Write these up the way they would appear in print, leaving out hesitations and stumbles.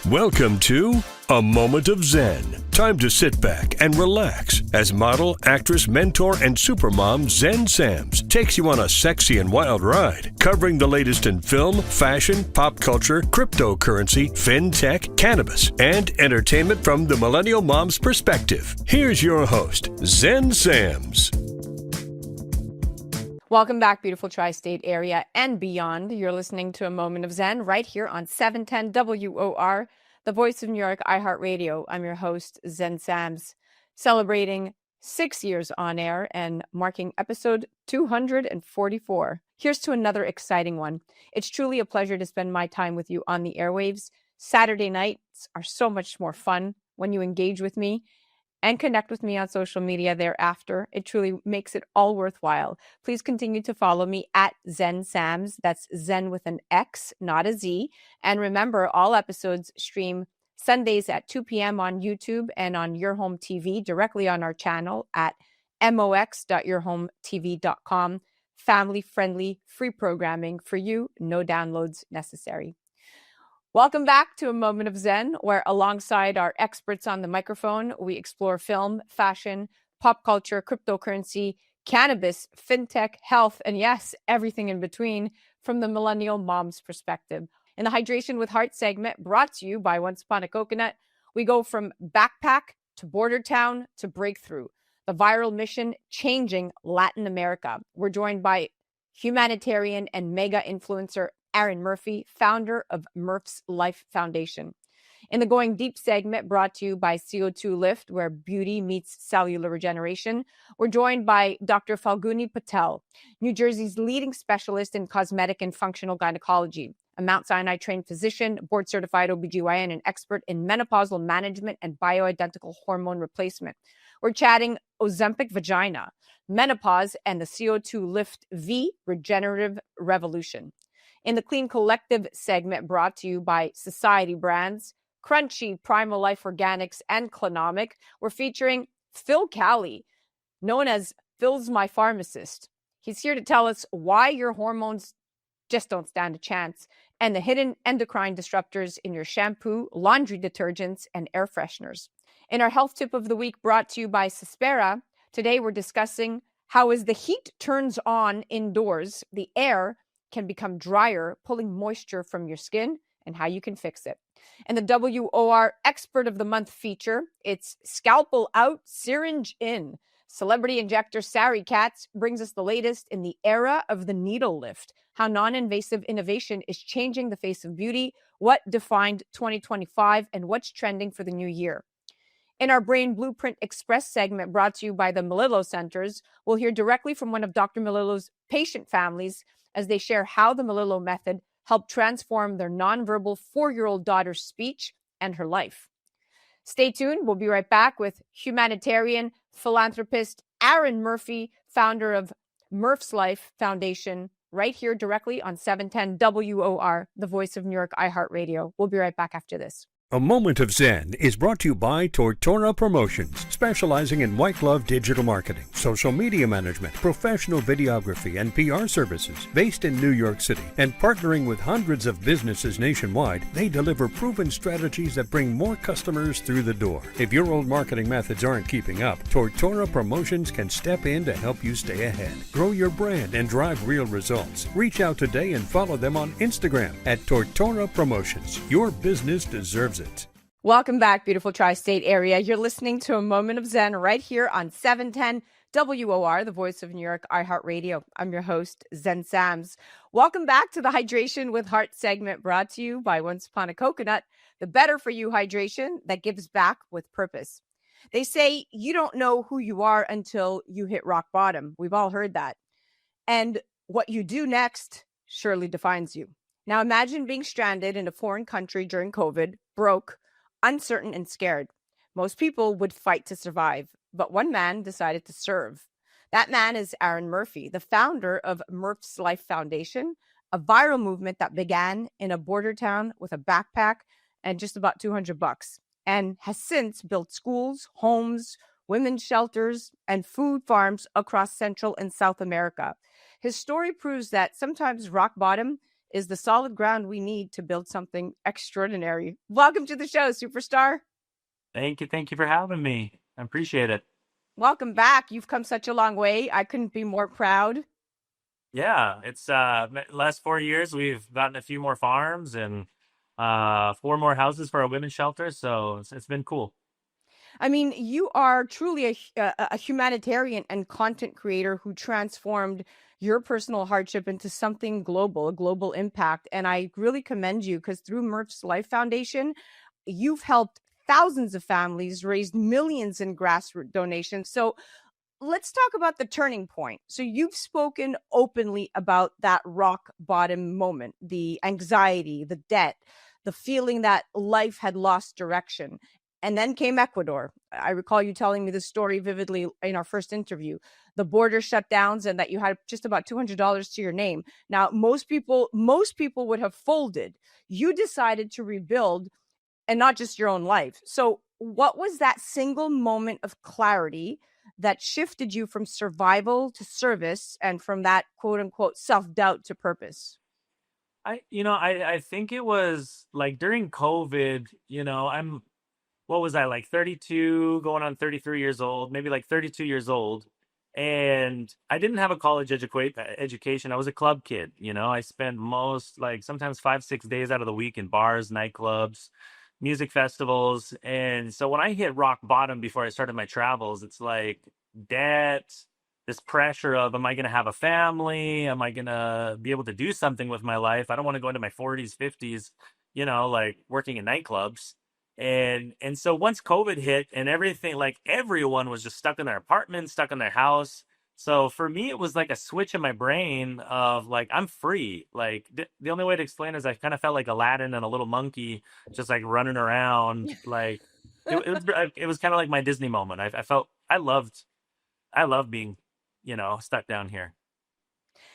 Welcome to A Moment of Xen. Time to sit back and relax as model, actress, mentor, and supermom Xen Sams takes you on a sexy and wild ride, covering the latest in film, fashion, pop culture, cryptocurrency, fintech, cannabis, and entertainment from the millennial mom's perspective. Here's your host, Xen Sams. Welcome back, beautiful tri-state area and beyond. You're listening to A Moment of Xen right here on 710 WOR, the voice of New York, iHeartRadio. I'm your host, Xen Sams, celebrating 6 years on air and marking episode 244. Here's to another exciting one. It's truly a pleasure to spend my time with you on the airwaves. Saturday nights are so much more fun when you engage with me and connect with me on social media thereafter. It truly makes it all worthwhile. Please continue to follow me at Xen Sams. That's Zen with an X, not a Z. And remember, all episodes stream Sundays at 2 p.m. on YouTube and on Your Home TV directly on our channel at mox.yourhometv.com. Family-friendly, free programming for you, no downloads necessary. Welcome back to A Moment of Xen, where alongside our experts on the microphone, we explore film, fashion, pop culture, cryptocurrency, cannabis, fintech, health, and yes, everything in between from the millennial mom's perspective. In the Hydration with Heart segment, brought to you by Once Upon a Coconut, we go from backpack to border town to breakthrough, the viral mission changing Latin America. We're joined by humanitarian and mega influencer Aaron Murphy, founder of Murphslife Foundation. In the Going Deep segment, brought to you by CO2Lift, where beauty meets cellular regeneration, we're joined by Dr. Falguni Patel, New Jersey's leading specialist in cosmetic and functional gynecology, a Mount Sinai trained physician, board-certified OBGYN, and expert in menopausal management and bioidentical hormone replacement. We're chatting ozempic vagina, menopause, and the CO2Lift V regenerative revolution. In the Clean Collective segment, brought to you by Society Brands, Crunchy, Primal Life Organics, and Clonomic, we're featuring Phil Cowley, known as Phil's My Pharmacist. He's here to tell us why your hormones just don't stand a chance, and the hidden endocrine disruptors in your shampoo, laundry detergents, and air fresheners. In our health tip of the week, brought to you by Suspera, today we're discussing how as the heat turns on indoors, the air can become drier, pulling moisture from your skin, and how you can fix it. And the WOR Expert of the Month feature, it's Scalpel Out, Syringe In. Celebrity injector Sari Katz brings us the latest in the era of the needle lift, how non-invasive innovation is changing the face of beauty, what defined 2025, and what's trending for the new year. In our Brain Blueprint Express segment, brought to you by the Melillo Centers, we'll hear directly from one of Dr. Melillo's patient families as they share how the Melillo method helped transform their nonverbal 4-year-old daughter's speech and her life. Stay tuned. We'll be right back with humanitarian philanthropist Aaron Murphy, founder of Murphslife Foundation, right here directly on 710 WOR, the voice of New York, iHeartRadio. We'll be right back after this. A Moment of Xen is brought to you by Tortora Promotions, specializing in white glove digital marketing, social media management, professional videography, and PR services. Based in New York City and partnering with hundreds of businesses nationwide, they deliver proven strategies that bring more customers through the door. If your old marketing methods aren't keeping up, Tortora Promotions can step in to help you stay ahead. Grow your brand and drive real results. Reach out today and follow them on Instagram at Tortora Promotions. Your business deserves it. Welcome back, beautiful tri-state area. You're listening to A Moment of Xen right here on 710 WOR, the voice of New York, iHeartRadio. I'm your host, Xen Sams. Welcome back to the Hydration with Heart segment, brought to you by Once Upon a Coconut, the better for you hydration that gives back with purpose. They say you don't know who you are until you hit rock bottom. We've all heard that. And what you do next surely defines you. Now imagine being stranded in a foreign country during COVID, broke, uncertain, and scared. Most people would fight to survive, but one man decided to serve. That man is Aaron Murphy, the founder of Murphslife Foundation, a viral movement that began in a border town with a backpack and just about $200, and has since built schools, homes, women's shelters, and food farms across Central and South America. His story proves that sometimes rock bottom is the solid ground we need to build something extraordinary. Welcome to the show, superstar. Thank you. Thank you for having me. I appreciate it. Welcome back. You've come such a long way. I couldn't be more proud. Yeah, it's last 4 years we've gotten a few more farms and four more houses for our women's shelter. So it's been cool. I mean, you are truly a humanitarian and content creator who transformed your personal hardship into something global, a global impact. And I really commend you because through Murphslife Foundation, you've helped thousands of families, raised millions in grassroots donations. So let's talk about the turning point. So you've spoken openly about that rock bottom moment, the anxiety, the debt, the feeling that life had lost direction. And then came Ecuador. I recall you telling me the story vividly in our first interview. The border shutdowns and that you had just about $200 to your name. Now, most people would have folded. You decided to rebuild, and not just your own life. So what was that single moment of clarity that shifted you from survival to service and from that quote unquote self-doubt to purpose? I think it was like during COVID, what was I, like 32 going on 33 years old, maybe like 32 years old. And I didn't have a college education. I was a club kid. I spent most, like, sometimes 5, 6 days out of the week in bars, nightclubs, music festivals. And so when I hit rock bottom before I started my travels, it's like debt, this pressure of, am I going to have a family? Am I going to be able to do something with my life? I don't want to go into my 40s, 50s, like working in nightclubs. And so once COVID hit and everything, like everyone was just stuck in their apartment, stuck in their house. So for me, it was like a switch in my brain of like, I'm free. Like the only way to explain it is I kind of felt like Aladdin and a little monkey just like running around. Like it was kind of like my Disney moment. I felt I love being, stuck down here.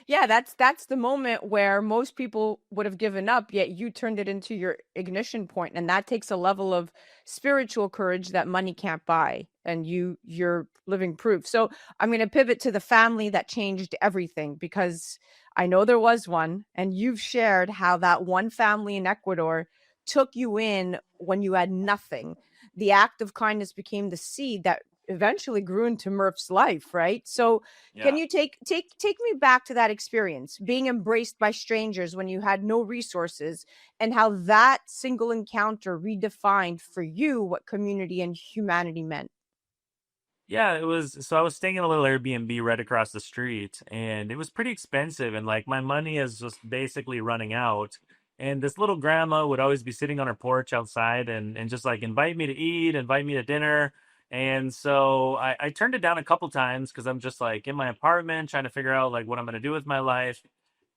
Yeah, that's the moment where most people would have given up, yet you turned it into your ignition point, and that takes a level of spiritual courage that money can't buy, and you're living proof. So I'm going to pivot to the family that changed everything, because I know there was one, and you've shared how that one family in Ecuador took you in when you had nothing. The act of kindness became the seed that eventually grew into Murph's life, right? So can Yeah. you take me back to that experience, being embraced by strangers when you had no resources, and how that single encounter redefined for you what community and humanity meant? Yeah, it was. So I was staying in a little Airbnb right across the street, and it was pretty expensive. And like my money is just basically running out. And this little grandma would always be sitting on her porch outside and just like invite me to eat, invite me to dinner. And so I turned it down a couple times because I'm just like in my apartment trying to figure out like what I'm going to do with my life.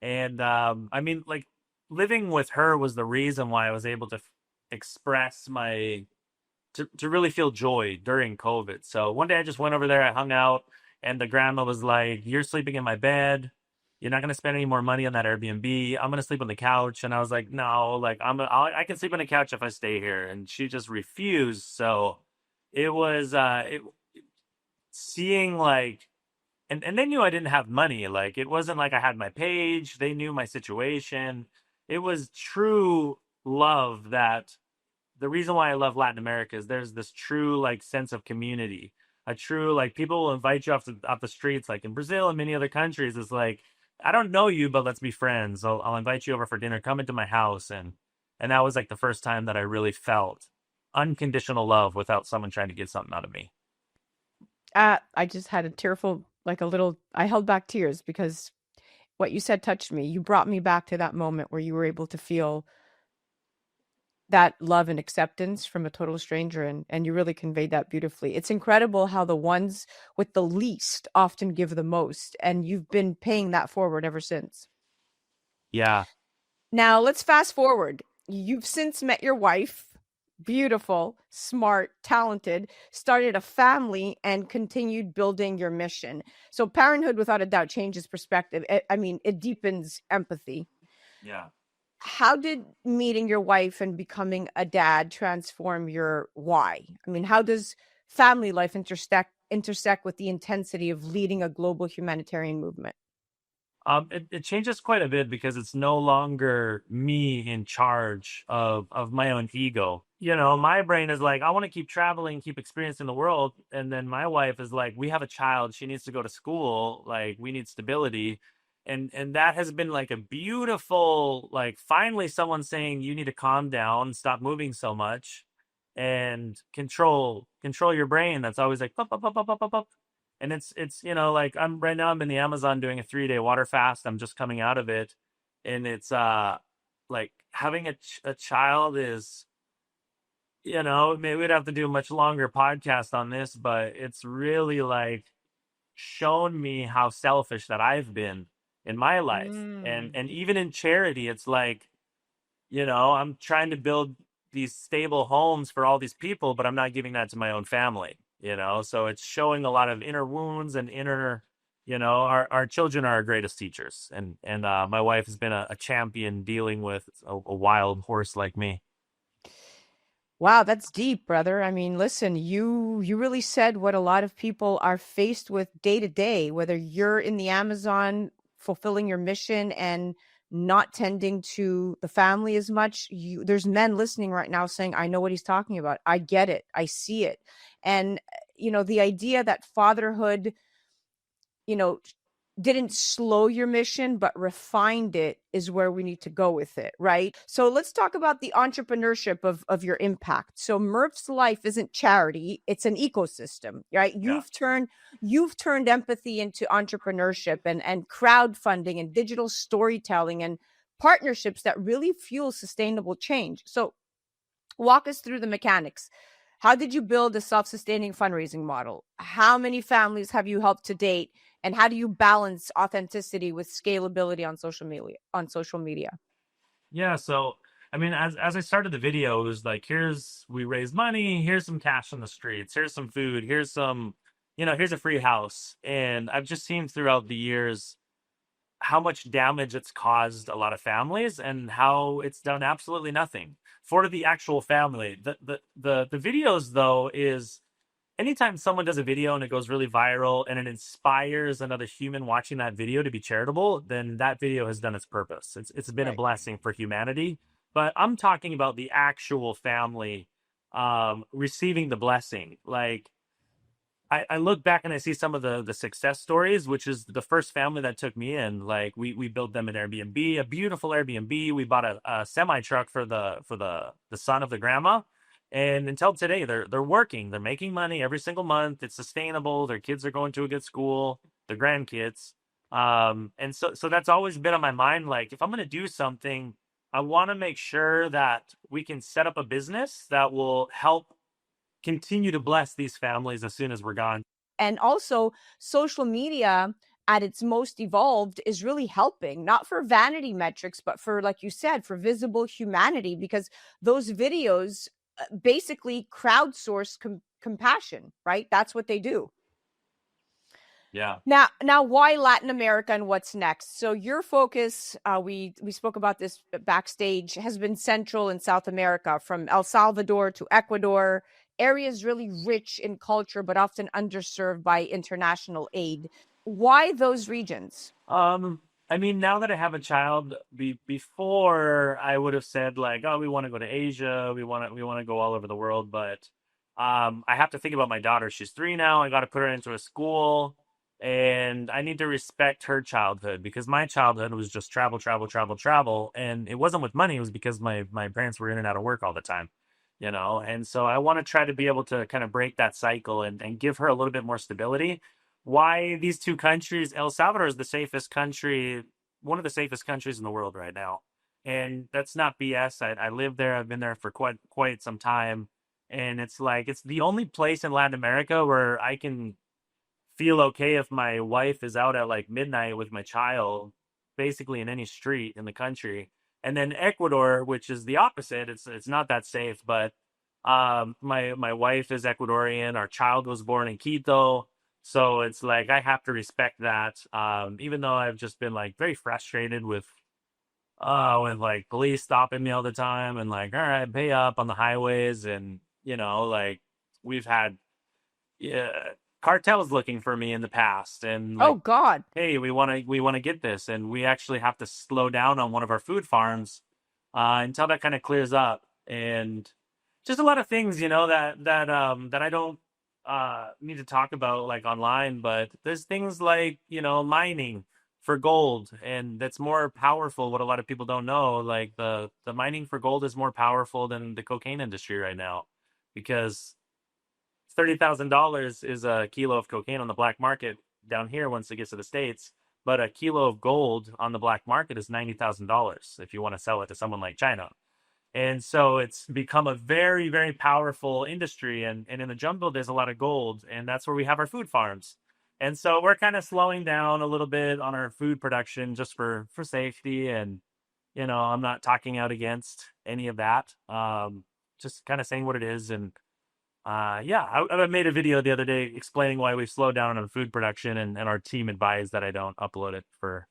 And I mean, like living with her was the reason why I was able to express my to really feel joy during COVID. So one day I just went over there, I hung out, and the grandma was like, "You're sleeping in my bed. You're not gonna spend any more money on that Airbnb. I'm gonna sleep on the couch." And I was like, "No, like I can sleep on the couch if I stay here." And she just refused. So it was seeing like and they knew I didn't have money. Like it wasn't like I had my page. They knew my situation. It was true love that the reason why I love Latin America is there's this true like sense of community. A true like people will invite you off the streets, like in Brazil and many other countries. It's like, I don't know you, but let's be friends. I'll invite you over for dinner. Come into my house, and that was like the first time that I really felt unconditional love without someone trying to get something out of me. I just had a tearful, like a little, I held back tears because what you said touched me. You brought me back to that moment where you were able to feel that love and acceptance from a total stranger, and you really conveyed that beautifully. It's incredible how the ones with the least often give the most, and you've been paying that forward ever since. Yeah. Now let's fast forward. You've since met your wife, beautiful, smart, talented, started a family, and continued building your mission. So parenthood without a doubt changes perspective. I mean, it deepens empathy. Yeah. How did meeting your wife and becoming a dad transform your why? I mean, how does family life intersect with the intensity of leading a global humanitarian movement? It changes quite a bit because it's no longer me in charge of my own ego. You know, my brain is like, I want to keep traveling, keep experiencing the world. And then my wife is like, we have a child, she needs to go to school, like we need stability. And that has been like a beautiful, like finally someone saying you need to calm down, stop moving so much and control your brain that's always like pop, pop, pop, pop, pop, pop, pop. And it's you know, like I'm right now I'm in the Amazon doing a 3-day water fast. I'm just coming out of it. And it's like having a child is, you know, maybe we'd have to do a much longer podcast on this, but it's really like shown me how selfish that I've been in my life. And Mm. and even in charity, it's like, you know, I'm trying to build these stable homes for all these people, but I'm not giving that to my own family, you know? So it's showing a lot of inner wounds and inner, you know, our children are our greatest teachers. And my wife has been a champion dealing with a wild horse like me. Wow, that's deep, brother. I mean, listen, you really said what a lot of people are faced with day to day, whether you're in the Amazon fulfilling your mission and not tending to the family as much. There's men listening right now saying, I know what he's talking about. I get it. I see it. And the idea that fatherhood, you know, didn't slow your mission, but refined it is where we need to go with it, right? So let's talk about the entrepreneurship of your impact. So Murph's Life isn't charity, it's an ecosystem, right? Yeah. You've turned empathy into entrepreneurship and crowdfunding and digital storytelling and partnerships that really fuel sustainable change. So walk us through the mechanics. How did you build a self-sustaining fundraising model? How many families have you helped to date? And how do you balance authenticity with scalability on social media? Yeah, so I mean, as I started the video, it was like, we raised money, here's some cash on the streets, here's some food, here's some, you know, here's a free house. And I've just seen throughout the years how much damage it's caused a lot of families and how it's done absolutely nothing for the actual family. The videos though is anytime someone does a video and it goes really viral and it inspires another human watching that video to be charitable, then that video has done its purpose. It's been a Right. blessing for humanity. But I'm talking about the actual family receiving the blessing. Like I look back and I see some of the success stories, which is the first family that took me in. Like we built them an Airbnb, a beautiful Airbnb. We bought a semi truck for the son of the grandma, and until today they're working, they're making money every single month. It's sustainable. Their kids are going to a good school. Their grandkids, and so that's always been on my mind. Like if I'm gonna do something, I want to make sure that we can set up a business that will help continue to bless these families as soon as we're gone. And also, social media at its most evolved is really helping, not for vanity metrics, but for, like you said, for visible humanity, because those videos basically crowdsource compassion, right? That's what they do. Yeah. Now, why Latin America and what's next? So your focus, we spoke about this backstage, has been Central and South America, from El Salvador to Ecuador, areas really rich in culture but often underserved by international aid. Why those regions? Um, I mean, now that I have a child, before I would have said like, oh, we want to go to Asia, we want to go all over the world, but I have to think about my daughter. She's 3 now. I got to put her into a school, and I need to respect her childhood because my childhood was just travel, travel, travel, travel, and it wasn't with money. It was because my parents were in and out of work all the time, you know. And so I want to try to be able to kind of break that cycle and give her a little bit more stability. Why these two countries? El Salvador is the safest country, one of the safest countries in the world right now, and that's not BS. I live there. I've been there for quite some time, and it's like it's the only place in Latin America where I can feel okay if my wife is out at like midnight with my child, basically in any street in the country. And then Ecuador, which is the opposite, it's not that safe. But my wife is Ecuadorian. Our child was born in Quito, so it's like I have to respect that. Even though I've just been like very frustrated with like police stopping me all the time and like, all right, pay up on the highways, and you know, like we've had, yeah, cartels looking for me in the past, and Oh like, God. hey, we want to get this, and we actually have to slow down on one of our food farms until that kind of clears up. And just a lot of things, that I don't need to talk about like online, but there's things like, mining for gold, and that's more powerful. What a lot of people don't know, like the mining for gold is more powerful than the cocaine industry right now, because $30,000 is a kilo of cocaine on the black market down here once it gets to the States. But a kilo of gold on the black market is $90,000 if you want to sell it to someone like China. And so it's become a very, very powerful industry. And in the jungle, there's a lot of gold, and that's where we have our food farms. And so we're kind of slowing down a little bit on our food production just for safety. And, I'm not talking out against any of that. Just kind of saying what it is. And yeah, I made a video the other day explaining why we've slowed down on food production, and our team advised that I don't upload it for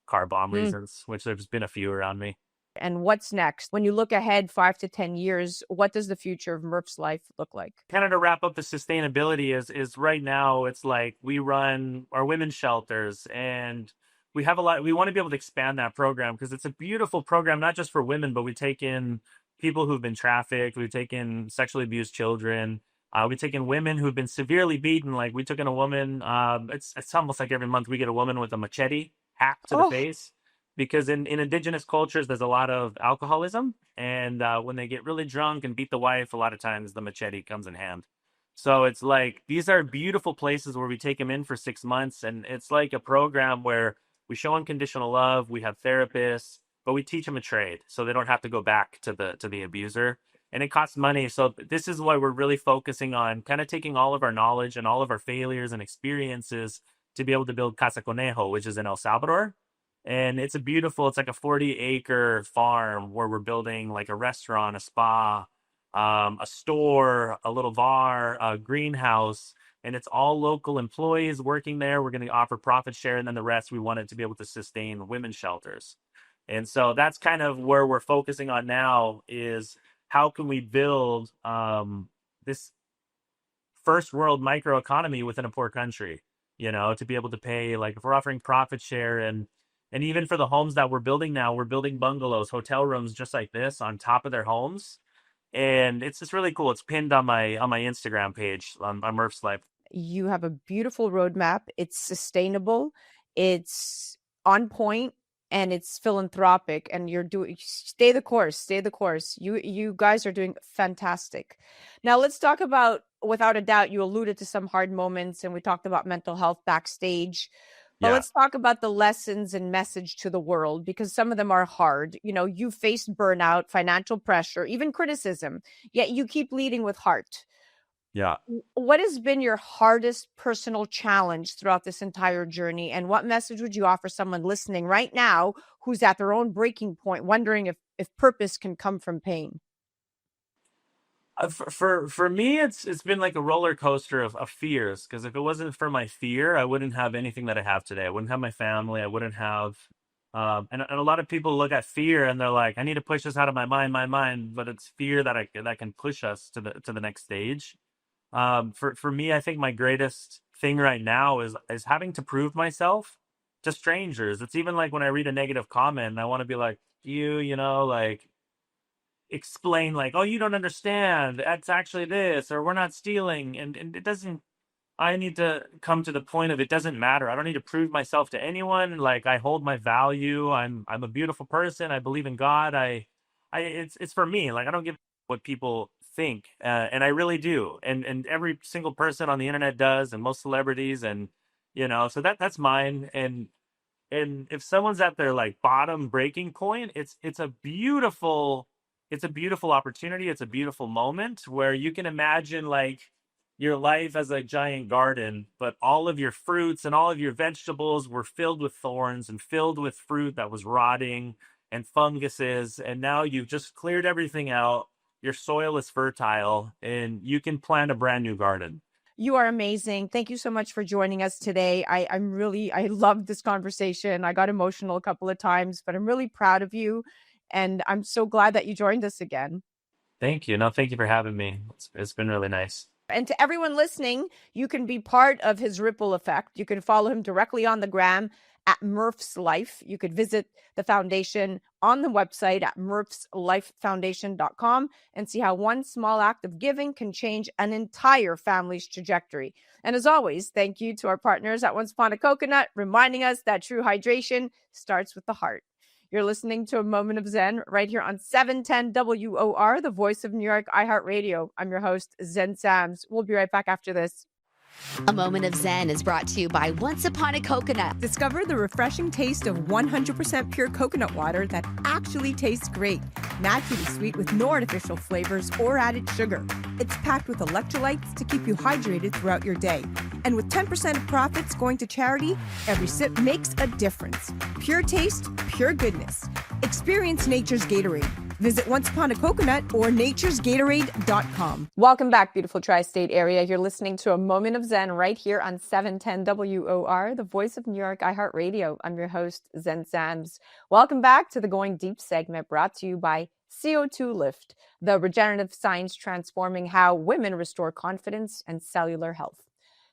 car bomb Hmm. reasons, which there's been a few around me. And what's next? When you look ahead 5 to 10 years, what does the future of Murph's life look like? Kind of to wrap up the sustainability is right now it's like we run our women's shelters, and we have a lot. We want to be able to expand that program because it's a beautiful program, not just for women, but we take in people who've been trafficked. We take in sexually abused children. We take in women who've been severely beaten. Like we took in a woman. It's almost like every month we get a woman with a machete hacked to the Oh, face, because in indigenous cultures there's a lot of alcoholism, and when they get really drunk and beat the wife, a lot of times the machete comes in hand. So it's like these are beautiful places where we take them in for 6 months, and it's like a program where we show unconditional love. We have therapists, but we teach them a trade so they don't have to go back to the abuser. And it costs money. So this is why we're really focusing on kind of taking all of our knowledge and all of our failures and experiences to be able to build Casa Conejo, which is in El Salvador. And it's like a 40-acre farm where we're building like a restaurant, a spa, a store, a little bar, a greenhouse, and it's all local employees working there. We're going to offer profit share, and then the rest we want it to be able to sustain women's shelters. And so that's kind of where we're focusing on now, is how can we build this first world microeconomy within a poor country, to be able to pay, like if we're offering profit share, and even for the homes that we're building now, we're building bungalows, hotel rooms just like this on top of their homes. And it's just really cool. It's pinned on my Instagram page on Murph's Life. you have a beautiful roadmap. It's sustainable, it's on point, and it's philanthropic. And you're doing, stay the course, stay the course. You guys are doing fantastic. Now let's talk about, without a doubt, you alluded to some hard moments, and we talked about mental health backstage. But Yeah. let's talk about the lessons and message to the world, because some of them are hard. You faced burnout, financial pressure, even criticism, yet you keep leading with heart. Yeah. What has been your hardest personal challenge throughout this entire journey? And what message would you offer someone listening right now who's at their own breaking point, wondering if purpose can come from pain? For me, it's been like a roller coaster of fears. Because if it wasn't for my fear, I wouldn't have anything that I have today. I wouldn't have my family. I wouldn't have. And a lot of people look at fear and they're like, I need to push this out of my mind. But it's fear that can push us to the next stage. For me, I think my greatest thing right now is having to prove myself to strangers. It's even like when I read a negative comment and I want to be like, like explain like, oh, you don't understand, that's actually this, or we're not stealing. And it doesn't, I need to come to the point of, it doesn't matter. I don't need to prove myself to anyone. Like, I hold my value. I'm a beautiful person. I believe in God. It's for me. Like, I don't give what people think, and I really do. And every single person on the internet does, and most celebrities, and so that's mine. And if someone's at their like bottom breaking point, it's a beautiful opportunity. It's a beautiful moment where you can imagine like your life as a giant garden, but all of your fruits and all of your vegetables were filled with thorns and filled with fruit that was rotting and funguses. And now you've just cleared everything out. Your soil is fertile and you can plant a brand new garden. You are amazing. Thank you so much for joining us today. I loved this conversation. I got emotional a couple of times, but I'm really proud of you. And I'm so glad that you joined us again. Thank you. No, thank you for having me. It's been really nice. And to everyone listening, you can be part of his ripple effect. You can follow him directly on the gram at Murphslife. You could visit the foundation on the website at murphslifefoundation.com and see how one small act of giving can change an entire family's trajectory. And as always, thank you to our partners at Once Upon a Coconut, reminding us that true hydration starts with the heart. You're listening to A Moment of Zen right here on 710 WOR, the voice of New York, iHeartRadio. I'm your host, Zen Sams. We'll be right back after this. A Moment of Zen is brought to you by Once Upon a Coconut. Discover the refreshing taste of 100% pure coconut water that actually tastes great. Naturally sweet with no artificial flavors or added sugar. It's packed with electrolytes to keep you hydrated throughout your day. And with 10% of profits going to charity, every sip makes a difference. Pure taste, pure goodness. Experience nature's Gatorade. Visit Once Upon a Coconut or naturesgatorade.com. Welcome back, beautiful tri-state area. You're listening to A Moment of Zen right here on 710 WOR, the voice of New York, iHeartRadio. I'm your host, Zen Sams. Welcome back to the Going Deep segment brought to you by CO2Lift, the regenerative science transforming how women restore confidence and cellular health.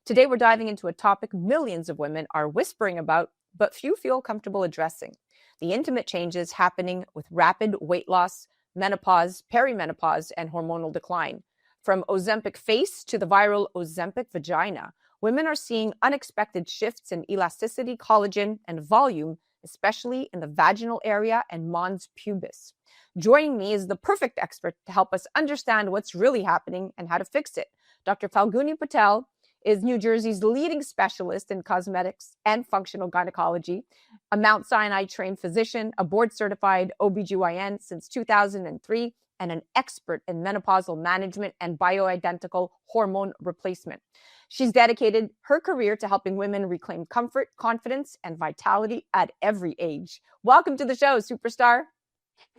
Today, we're diving into a topic millions of women are whispering about, but few feel comfortable addressing: the intimate changes happening with rapid weight loss, menopause, perimenopause, and hormonal decline. From Ozempic face to the viral Ozempic vagina, women are seeing unexpected shifts in elasticity, collagen, and volume, especially in the vaginal area and mons pubis. Joining me is the perfect expert to help us understand what's really happening and how to fix it. Dr. Falguni Patel is New Jersey's leading specialist in cosmetics and functional gynecology, a Mount Sinai trained physician, a board-certified OBGYN since 2003, and an expert in menopausal management and bioidentical hormone replacement. She's dedicated her career to helping women reclaim comfort, confidence, and vitality at every age. Welcome to the show, superstar.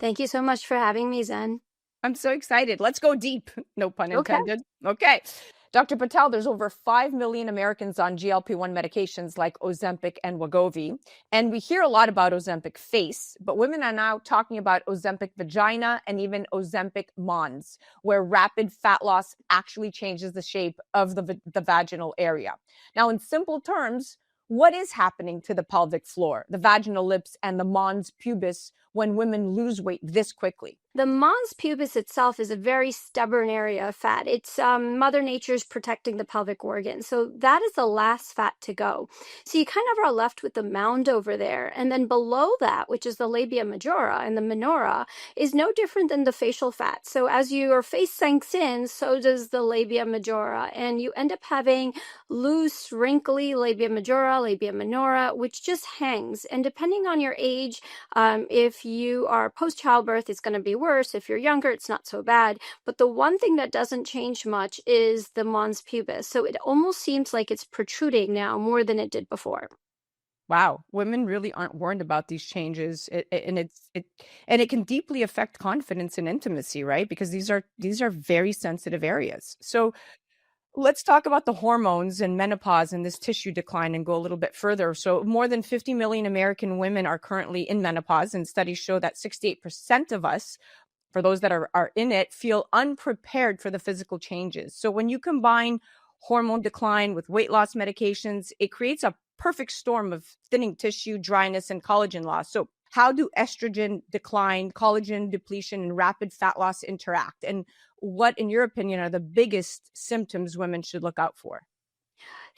Thank you so much for having me, Zen. I'm so excited. Let's go deep. No pun intended. Okay. Dr. Patel, there's over 5 million Americans on GLP-1 medications like Ozempic and Wegovy. And we hear a lot about Ozempic face, but women are now talking about Ozempic vagina and even Ozempic mons, where rapid fat loss actually changes the shape of the vaginal area. Now, in simple terms, what is happening to the pelvic floor, the vaginal lips, and the mons pubis when women lose weight this quickly? The mons pubis itself is a very stubborn area of fat. It's Mother Nature's protecting the pelvic organ. So that is the last fat to go. So you kind of are left with the mound over there. And then below that, which is the labia majora and the minora, is no different than the facial fat. So as your face sinks in, so does the labia majora. And you end up having loose, wrinkly labia majora, labia minora, which just hangs. And depending on your age, if you are post-childbirth, it's going to be worse. If you're younger, it's not so bad. But the one thing that doesn't change much is the mons pubis. So it almost seems like it's protruding now more than it did before. Wow, women really aren't warned about these changes, and it can deeply affect confidence and intimacy, right? Because these are very sensitive areas. So let's talk about the hormones and menopause and this tissue decline and go a little bit further. So more than 50 million American women are currently in menopause, and studies show that 68% of us, for those that are in it, feel unprepared for the physical changes. So when you combine hormone decline with weight loss medications, it creates a perfect storm of thinning tissue, dryness, and collagen loss. So how do estrogen decline, collagen depletion, and rapid fat loss interact? And what, in your opinion, are the biggest symptoms women should look out for?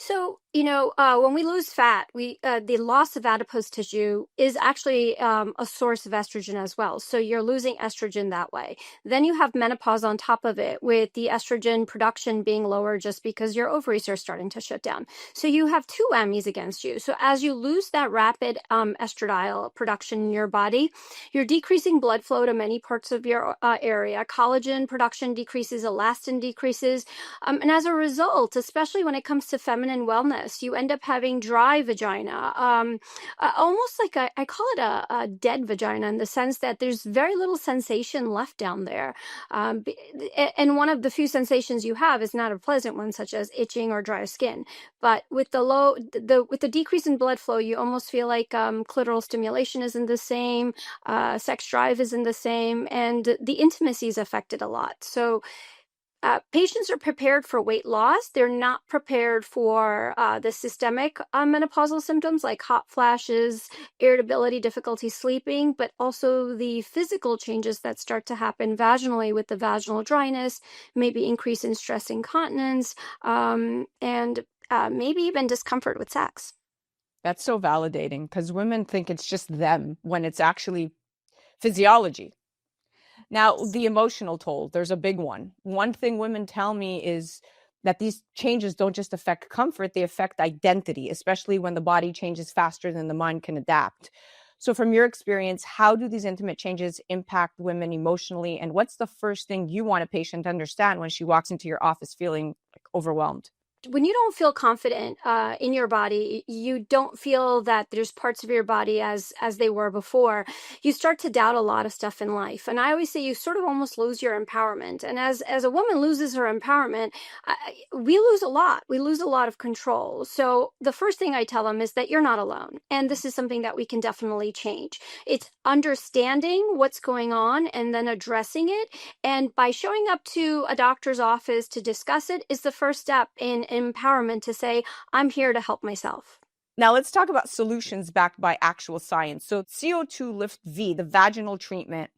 So, when we lose fat, the loss of adipose tissue is actually a source of estrogen as well. So you're losing estrogen that way. Then you have menopause on top of it, with the estrogen production being lower just because your ovaries are starting to shut down. So you have two whammies against you. So as you lose that rapid estradiol production in your body, you're decreasing blood flow to many parts of your area. Collagen production decreases, elastin decreases. And as a result, especially when it comes to feminine wellness, you end up having dry vagina, almost like I call it a dead vagina, in the sense that there's very little sensation left down there. And one of the few sensations you have is not a pleasant one, such as itching or dry skin. But with with the decrease in blood flow, you almost feel like clitoral stimulation isn't the same, sex drive isn't the same, and the intimacy is affected a lot. So patients are prepared for weight loss. They're not prepared for the systemic menopausal symptoms like hot flashes, irritability, difficulty sleeping, but also the physical changes that start to happen vaginally with the vaginal dryness, maybe increase in stress incontinence, and maybe even discomfort with sex. That's so validating because women think it's just them when it's actually physiology. Now, the emotional toll, there's a big one. One thing women tell me is that these changes don't just affect comfort, they affect identity, especially when the body changes faster than the mind can adapt. So, from your experience, how do these intimate changes impact women emotionally? And what's the first thing you want a patient to understand when she walks into your office feeling like overwhelmed? When you don't feel confident in your body, you don't feel that there's parts of your body as they were before, you start to doubt a lot of stuff in life. And I always say you sort of almost lose your empowerment. And as a woman loses her empowerment, we lose a lot. We lose a lot of control. So the first thing I tell them is that you're not alone. And this is something that we can definitely change. It's understanding what's going on and then addressing it. And by showing up to a doctor's office to discuss it is the first step in empowerment to say, I'm here to help myself. Now let's talk about solutions backed by actual science. So CO2Lift V, the vaginal treatment,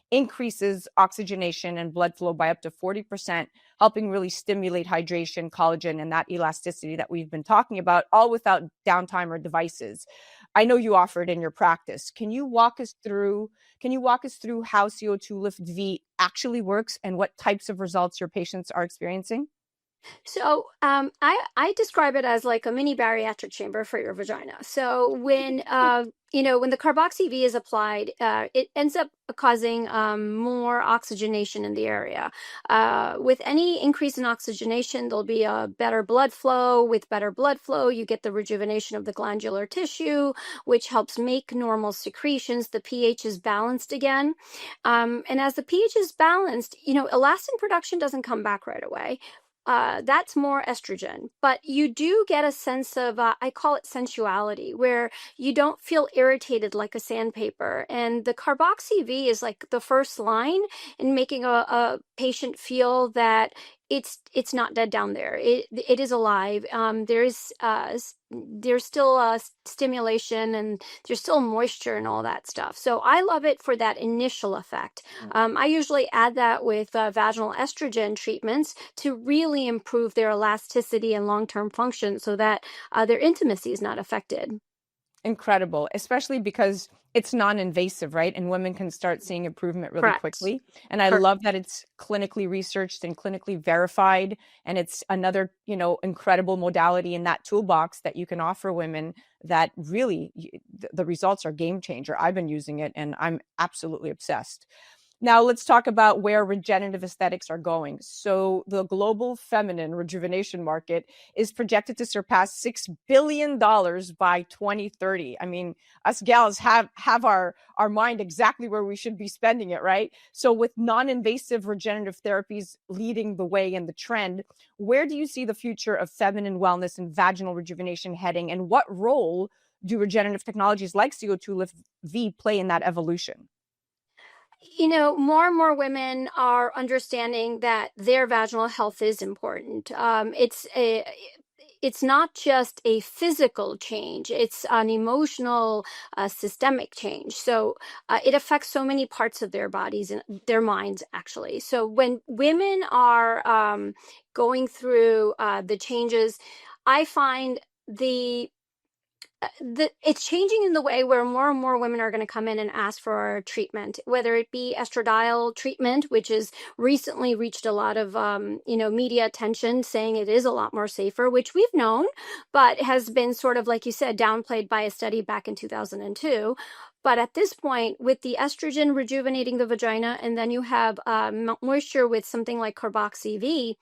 increases oxygenation and blood flow by up to 40%, helping really stimulate hydration, collagen, and that elasticity that we've been talking about, all without downtime or devices. I know you offer it in your practice. Can you walk us through how CO2Lift V actually works and what types of results your patients are experiencing? So I describe it as like a mini bariatric chamber for your vagina. So when when the carboxy V is applied, it ends up causing more oxygenation in the area. With any increase in oxygenation, there'll be a better blood flow. With better blood flow, you get the rejuvenation of the glandular tissue, which helps make normal secretions. The pH is balanced again. And as the pH is balanced, elastin production doesn't come back right away. That's more estrogen, but you do get a sense of, I call it sensuality, where you don't feel irritated like a sandpaper. And the carboxy V is like the first line in making a patient feel that it's not dead down there. It is alive. There's still stimulation and there's still moisture and all that stuff. So I love it for that initial effect. I usually add that with vaginal estrogen treatments to really improve their elasticity and long-term function so that their intimacy is not affected. Incredible, especially because it's non-invasive, right? And women can start seeing improvement really Correct. quickly. And I love that it's clinically researched and clinically verified. And it's another, incredible modality in that toolbox that you can offer women that really the results are game changer. I've been using it and I'm absolutely obsessed. Now let's talk about where regenerative aesthetics are going. So the global feminine rejuvenation market is projected to surpass $6 billion by 2030. I mean, us gals have our mind exactly where we should be spending it, right? So with non-invasive regenerative therapies leading the way in the trend, where do you see the future of feminine wellness and vaginal rejuvenation heading? And what role do regenerative technologies like CO2Lift V play in that evolution? More and more women are understanding that their vaginal health is important. It's not just a physical change, it's an emotional, systemic change. So it affects so many parts of their bodies and their minds, actually. So when women are going through the changes, I find it's changing in the way where more and more women are going to come in and ask for treatment, whether it be estradiol treatment, which has recently reached a lot of, media attention, saying it is a lot more safer, which we've known, but has been sort of, like you said, downplayed by a study back in 2002. But at this point, with the estrogen rejuvenating the vagina, and then you have moisture with something like carboxy V,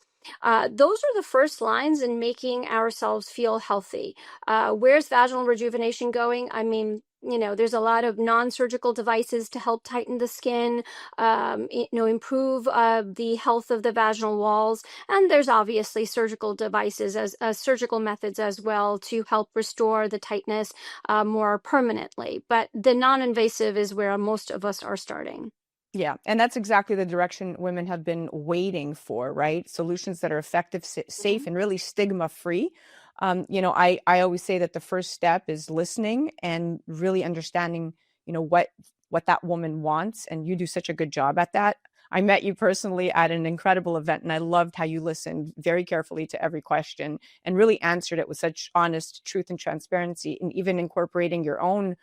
those are the first lines in making ourselves feel healthy. Where's vaginal rejuvenation going? I mean, there's a lot of non-surgical devices to help tighten the skin, improve the health of the vaginal walls. And there's obviously surgical devices as surgical methods as well to help restore the tightness more permanently. But the non-invasive is where most of us are starting. Yeah, and that's exactly the direction women have been waiting for, right? Solutions that are effective, safe, and really stigma-free. I always say that the first step is listening and really understanding, what that woman wants, and you do such a good job at that. I met you personally at an incredible event, and I loved how you listened very carefully to every question and really answered it with such honest truth and transparency, and even incorporating your own,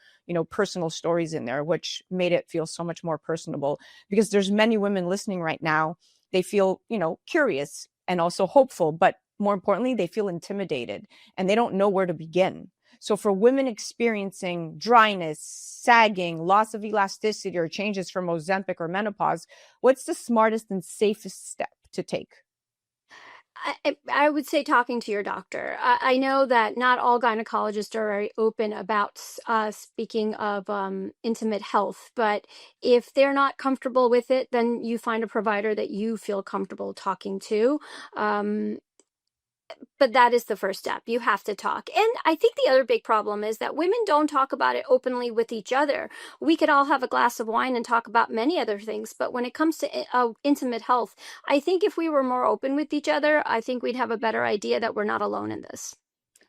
personal stories in there, which made it feel so much more personable, because there's many women listening right now. They feel, curious and also hopeful, but more importantly, they feel intimidated and they don't know where to begin. So for women experiencing dryness, sagging, loss of elasticity, or changes from Ozempic or menopause, what's the smartest and safest step to take? I would say talking to your doctor. I know that not all gynecologists are very open about speaking of intimate health, but if they're not comfortable with it, then you find a provider that you feel comfortable talking to. But that is the first step. You have to talk. And I think the other big problem is that women don't talk about it openly with each other. We could all have a glass of wine and talk about many other things. But when it comes to intimate health, I think if we were more open with each other, I think we'd have a better idea that we're not alone in this.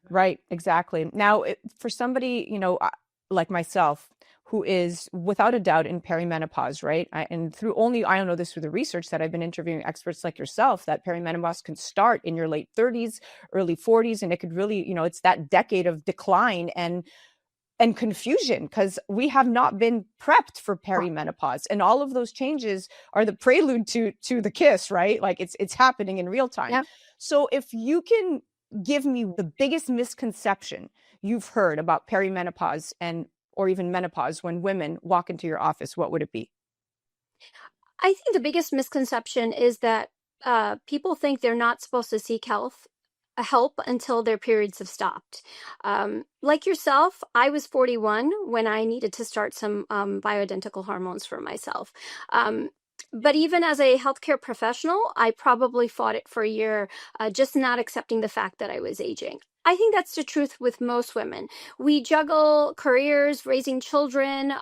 Right, exactly. Now, for somebody, like myself, who is without a doubt in perimenopause, right? And I don't know this through the research that I've been interviewing experts like yourself, that perimenopause can start in your late 30s, early 40s, and it could really, it's that decade of decline and confusion, because we have not been prepped for perimenopause, and all of those changes are the prelude to the kiss, right? Like it's happening in real time. Yeah. So if you can give me the biggest misconception you've heard about perimenopause or even menopause when women walk into your office, what would it be? I think the biggest misconception is that people think they're not supposed to seek help until their periods have stopped. Like yourself, I was 41 when I needed to start some bioidentical hormones for myself. But even as a healthcare professional, I probably fought it for a year, just not accepting the fact that I was aging. I think that's the truth with most women. We juggle careers, raising children,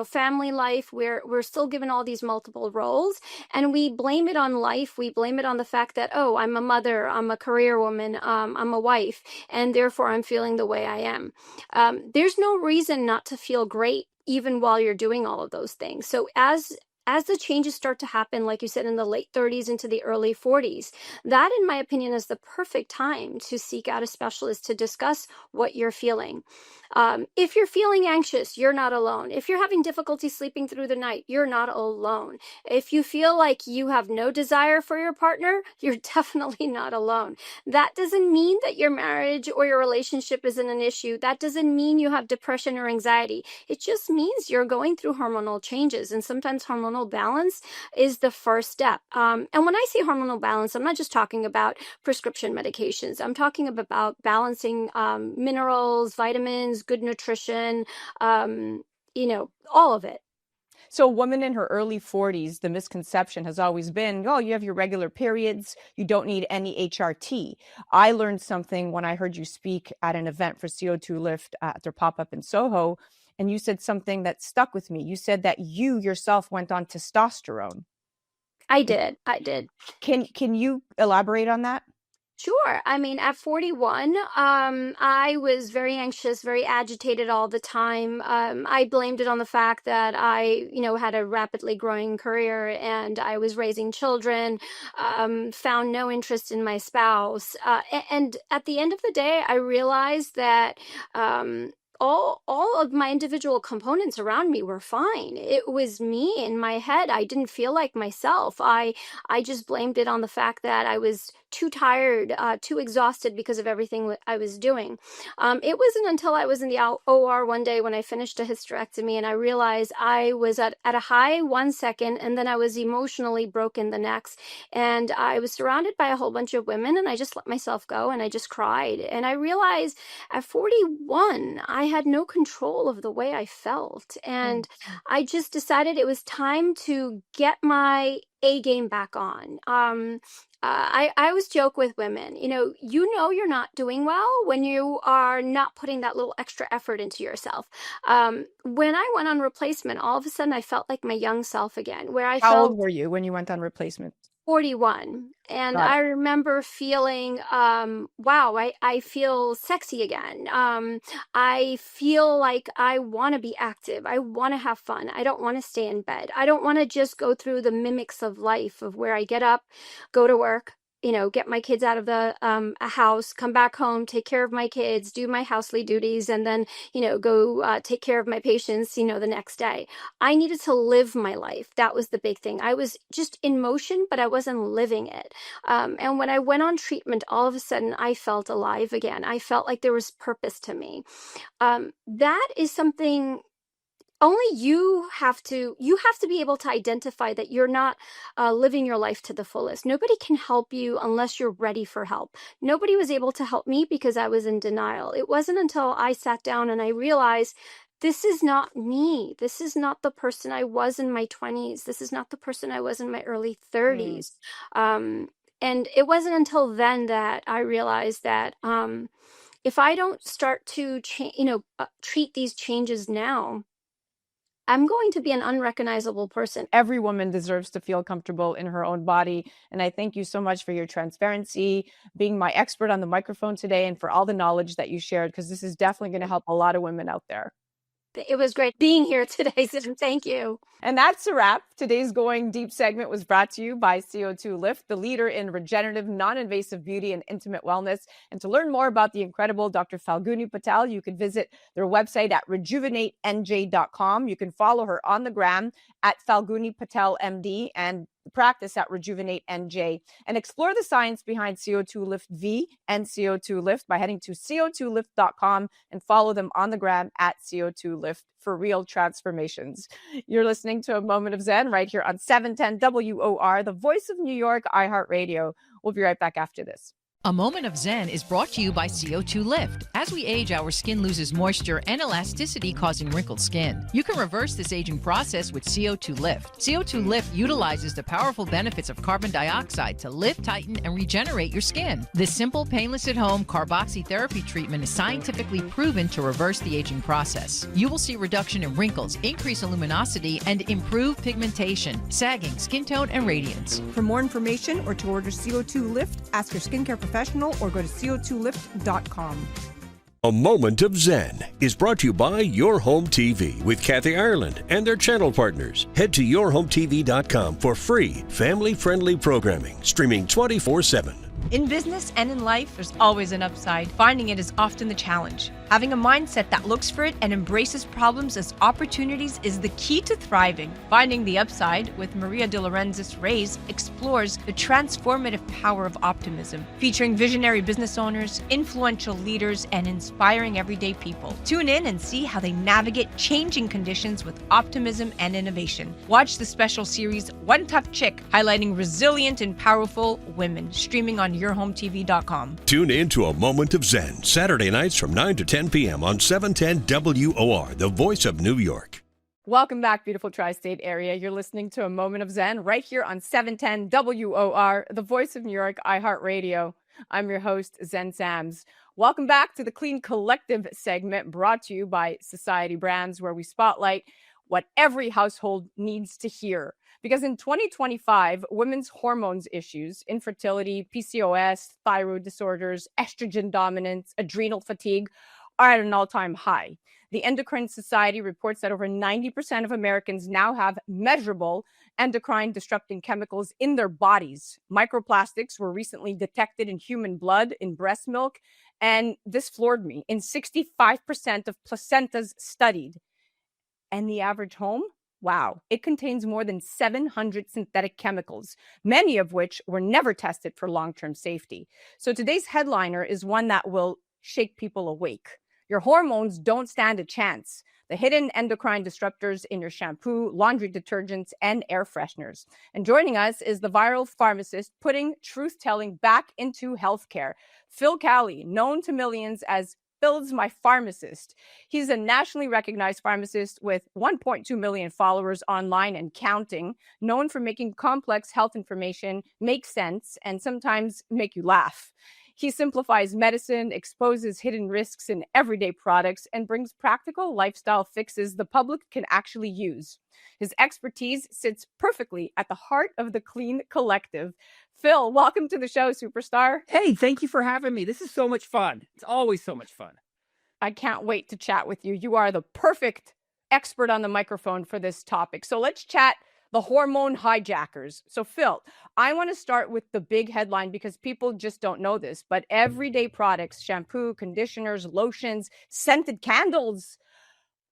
family life. We're still given all these multiple roles, and we blame it on life. We blame it on the fact that, oh, I'm a mother, I'm a career woman, I'm a wife, and therefore I'm feeling the way I am. There's no reason not to feel great even while you're doing all of those things. So as the changes start to happen, like you said, in the late 30s into the early 40s, that, in my opinion, is the perfect time to seek out a specialist to discuss what you're feeling. If you're feeling anxious, you're not alone. If you're having difficulty sleeping through the night, you're not alone. If you feel like you have no desire for your partner, you're definitely not alone. That doesn't mean that your marriage or your relationship isn't an issue. That doesn't mean you have depression or anxiety. It just means you're going through hormonal changes, and sometimes hormonal balance is the first step. And when I say hormonal balance, I'm not just talking about prescription medications. I'm talking about balancing minerals, vitamins, good nutrition, all of it. So a woman in her early 40s, the misconception has always been, oh, you have your regular periods, you don't need any HRT. I learned something when I heard you speak at an event for CO2Lift at their pop-up in Soho, and you said something that stuck with me. You said that you yourself went on testosterone. I did. Can you elaborate on that? Sure. I mean, at 41, I was very anxious, very agitated all the time. I blamed it on the fact that I, had a rapidly growing career and I was raising children, found no interest in my spouse. And at the end of the day, I realized that all of my individual components around me were fine. It was me in my head. I didn't feel like myself. I just blamed it on the fact that I was too tired, too exhausted because of everything I was doing. It wasn't until I was in the OR one day when I finished a hysterectomy and I realized I was at a high 1 second and then I was emotionally broken the next. And I was surrounded by a whole bunch of women and I just let myself go and I just cried. And I realized at 41, I I had no control of the way I felt. And I just decided it was time to get my A game back on. I always joke with women, you're not doing well when you are not putting that little extra effort into yourself. When I went on replacement, all of a sudden I felt like my young self again, where I How old felt were you when you went on replacement? 41. And Got it. I remember feeling, wow, I feel sexy again. I feel like I want to be active. I want to have fun. I don't want to stay in bed. I don't want to just go through the mimics of life of where I get up, go to work, get my kids out of the a house, come back home, take care of my kids, do my housely duties, and then, go take care of my patients, the next day. I needed to live my life. That was the big thing. I was just in motion, but I wasn't living it. And when I went on treatment, all of a sudden I felt alive again. I felt like there was purpose to me. That is something only you have to be able to identify that you're not living your life to the fullest. Nobody can help you unless you're ready for help. Nobody was able to help me because I was in denial. It wasn't until I sat down and I realized this is not me. This is not the person I was in my 20s. This is not the person I was in my early 30s. And it wasn't until then that I realized that if I don't start to treat these changes now, I'm going to be an unrecognizable person. Every woman deserves to feel comfortable in her own body. And I thank you so much for your transparency, being my expert on the microphone today, and for all the knowledge that you shared, because this is definitely going to help a lot of women out there. It was great being here today. Thank you. And that's a wrap. Today's Going Deep segment was brought to you by CO2Lift, the leader in regenerative, non-invasive beauty and intimate wellness. And to learn more about the incredible Dr. Falguni Patel, you can visit their website at rejuvenatenj.com. You can follow her on the gram at Falguni Patel MD and practice at Rejuvenate NJ, and explore the science behind CO2Lift V and CO2Lift by heading to CO2Lift.com and follow them on the gram at CO2Lift for real transformations. You're listening to A Moment of Zen right here on 710 WOR, the voice of New York, iHeartRadio. We'll be right back after this. A Moment of Zen is brought to you by CO2Lift. As we age, our skin loses moisture and elasticity, causing wrinkled skin. You can reverse this aging process with CO2Lift. CO2Lift utilizes the powerful benefits of carbon dioxide to lift, tighten, and regenerate your skin. This simple, painless at-home carboxytherapy treatment is scientifically proven to reverse the aging process. You will see reduction in wrinkles, increase in luminosity, and improve pigmentation, sagging, skin tone, and radiance. For more information or to order CO2Lift, ask your skincare professional or go to CO2Lift.com. A Moment of Zen is brought to you by Your Home TV with Kathy Ireland and their channel partners. Head to yourhometv.com for free, family-friendly programming, streaming 24/7. In business and in life, there's always an upside. Finding it is often the challenge. Having a mindset that looks for it and embraces problems as opportunities is the key to thriving. Finding the Upside with Maria de Lorenzo Reyes explores the transformative power of optimism, featuring visionary business owners, influential leaders, and inspiring everyday people. Tune in and see how they navigate changing conditions with optimism and innovation. Watch the special series One Tough Chick, highlighting resilient and powerful women, streaming on yourhometv.com. Tune in to A Moment of Zen, Saturday nights from 9 to 10 p.m. on 710 WOR, the voice of New York. Welcome back, beautiful tri-state area. You're listening to A Moment of Zen right here on 710 WOR, the voice of New York, iHeartRadio. I'm your host, Zen Sams. Welcome back to the Clean Collective segment brought to you by Society Brands, where we spotlight what every household needs to hear. Because in 2025, women's hormones issues, infertility, PCOS, thyroid disorders, estrogen dominance, adrenal fatigue are at an all-time high. The Endocrine Society reports that over 90% of Americans now have measurable endocrine disrupting chemicals in their bodies. Microplastics were recently detected in human blood, in breast milk, and this floored me. In 65% of placentas studied. And the average home? Wow, it contains more than 700 synthetic chemicals, many of which were never tested for long-term safety. So today's headliner is one that will shake people awake. Your hormones don't stand a chance. The hidden endocrine disruptors in your shampoo, laundry detergents, and air fresheners. And joining us is the viral pharmacist putting truth-telling back into healthcare, Phil Cowley, known to millions as Phil's my pharmacist. He's a nationally recognized pharmacist with 1.2 million followers online and counting, known for making complex health information make sense and sometimes make you laugh. He simplifies medicine, exposes hidden risks in everyday products, and brings practical lifestyle fixes the public can actually use. His expertise sits perfectly at the heart of the Clean Collective. Phil, welcome to the show, superstar. Hey, thank you for having me. This is so much fun. It's always so much fun. I can't wait to chat with you. You are the perfect expert on the microphone for this topic. So let's chat the hormone hijackers. So Phil, I want to start with the big headline because people just don't know this, but everyday products, shampoo, conditioners, lotions, scented candles,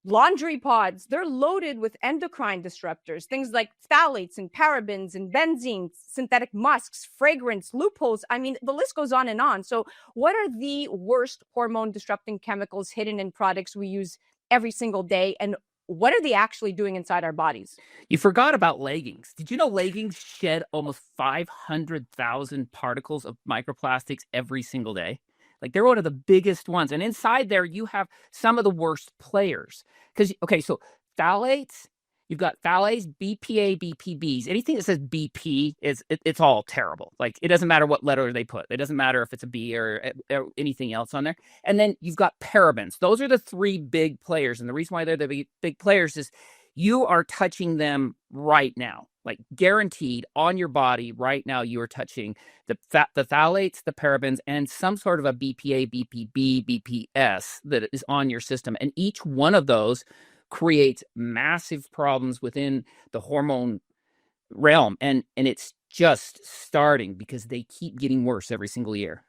laundry pods, they're loaded with endocrine disruptors, things like phthalates and parabens and benzene, synthetic musks, fragrance, loopholes. I mean, the list goes on and on. So what are the worst hormone disrupting chemicals hidden in products we use every single day? And what are they actually doing inside our bodies? You forgot about leggings. Did you know leggings shed almost 500,000 particles of microplastics every single day? Like they're one of the biggest ones. And inside there, you have some of the worst players. Because, okay, so phthalates, you've got phthalates, BPA, BPBs. Anything that says BP, it's all terrible. Like it doesn't matter what letter they put. It doesn't matter if it's a B or anything else on there. And then you've got parabens. Those are the three big players. And the reason why they're the big players is you are touching them right now. Like guaranteed on your body right now, you are touching the phthalates, the parabens, and some sort of a BPA, BPB, BPS that is on your system. And each one of those creates massive problems within the hormone realm. And it's just starting because they keep getting worse every single year.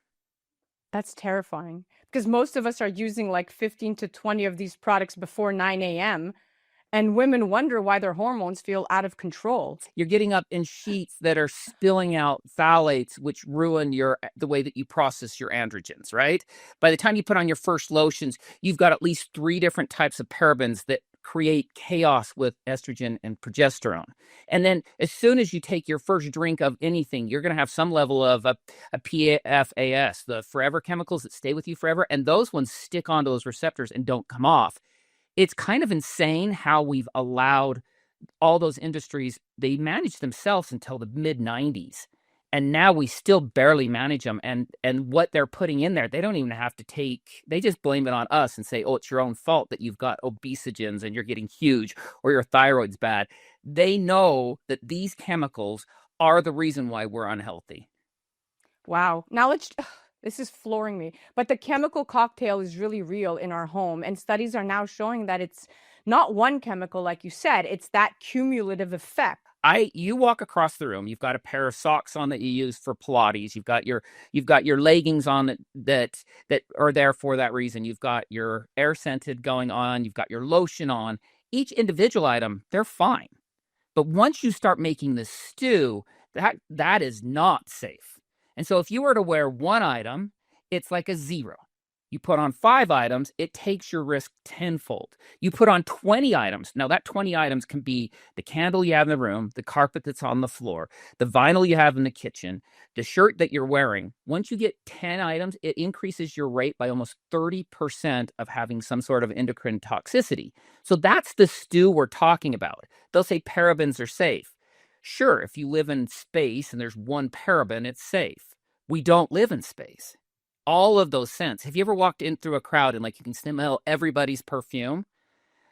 That's terrifying because most of us are using like 15 to 20 of these products before 9 a.m. And women wonder why their hormones feel out of control. You're getting up in sheets that are spilling out phthalates, which ruin the way that you process your androgens, right? By the time you put on your first lotions, you've got at least 3 different types of parabens that create chaos with estrogen and progesterone. And then as soon as you take your first drink of anything, you're going to have some level of a PFAS, the forever chemicals that stay with you forever. And those ones stick onto those receptors and don't come off. It's kind of insane how we've allowed all those industries, they managed themselves until the mid-90s. And now we still barely manage them. And what they're putting in there, they don't even have to take, they just blame it on us and say, oh, it's your own fault that you've got obesogens and you're getting huge or your thyroid's bad. They know that these chemicals are the reason why we're unhealthy. Wow. Now this is flooring me. But the chemical cocktail is really real in our home. And studies are now showing that it's not one chemical, like you said, it's that cumulative effect. You walk across the room, you've got a pair of socks on that you use for Pilates. You've got your leggings on that are there for that reason. You've got your air scented going on. You've got your lotion on. Each individual item, they're fine. But once you start making the stew, that is not safe. And so if you were to wear one item, it's like a 0. You put on 5 items, it takes your risk tenfold. You put on 20 items. Now that 20 items can be the candle you have in the room, the carpet that's on the floor, the vinyl you have in the kitchen, the shirt that you're wearing. Once you get 10 items, it increases your rate by almost 30% of having some sort of endocrine toxicity. So that's the stew we're talking about. They'll say parabens are safe. Sure, if you live in space and there's one paraben, it's safe. We don't live in space. All of those scents. Have you ever walked in through a crowd and like you can smell everybody's perfume?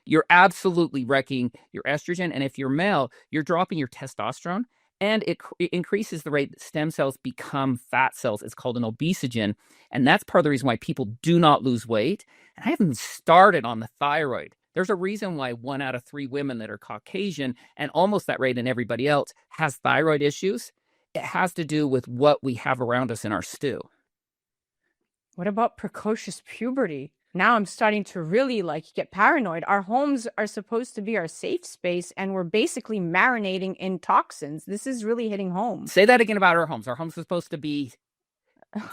You're absolutely wrecking your estrogen. And if you're male, you're dropping your testosterone and it increases the rate that stem cells become fat cells. It's called an obesogen. And that's part of the reason why people do not lose weight. And I haven't started on the thyroid. There's a reason why 1 out of 3 women that are Caucasian and almost that rate in everybody else has thyroid issues. It has to do with what we have around us in our stew. What about precocious puberty? Now I'm starting to really get paranoid. Our homes are supposed to be our safe space and we're basically marinating in toxins. This is really hitting home. Say that again about our homes. Our homes are supposed to be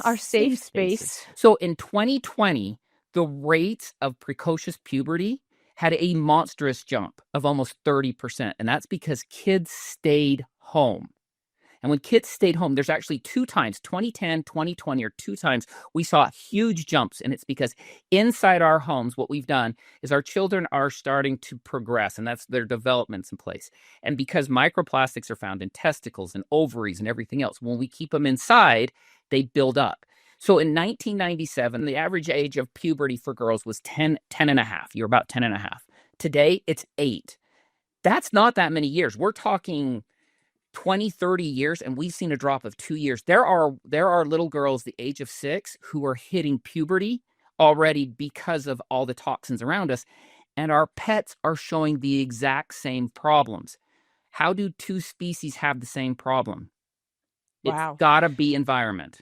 our safe space. So in 2020, the rates of precocious puberty had a monstrous jump of almost 30%. And that's because kids stayed home. And when kids stayed home, there's actually 2 times, 2010, 2020, or 2 times, we saw huge jumps. And it's because inside our homes, what we've done is our children are starting to progress, and that's their developments in place. And because microplastics are found in testicles and ovaries and everything else, when we keep them inside, they build up. So in 1997, the average age of puberty for girls was 10 and a half. You're about 10 and a half. Today, it's 8. That's not that many years. We're talking 20, 30 years, and we've seen a drop of 2 years. There are little girls the age of 6 who are hitting puberty already because of all the toxins around us, and our pets are showing the exact same problems. How do 2 species have the same problem? Wow. It's gotta be environment.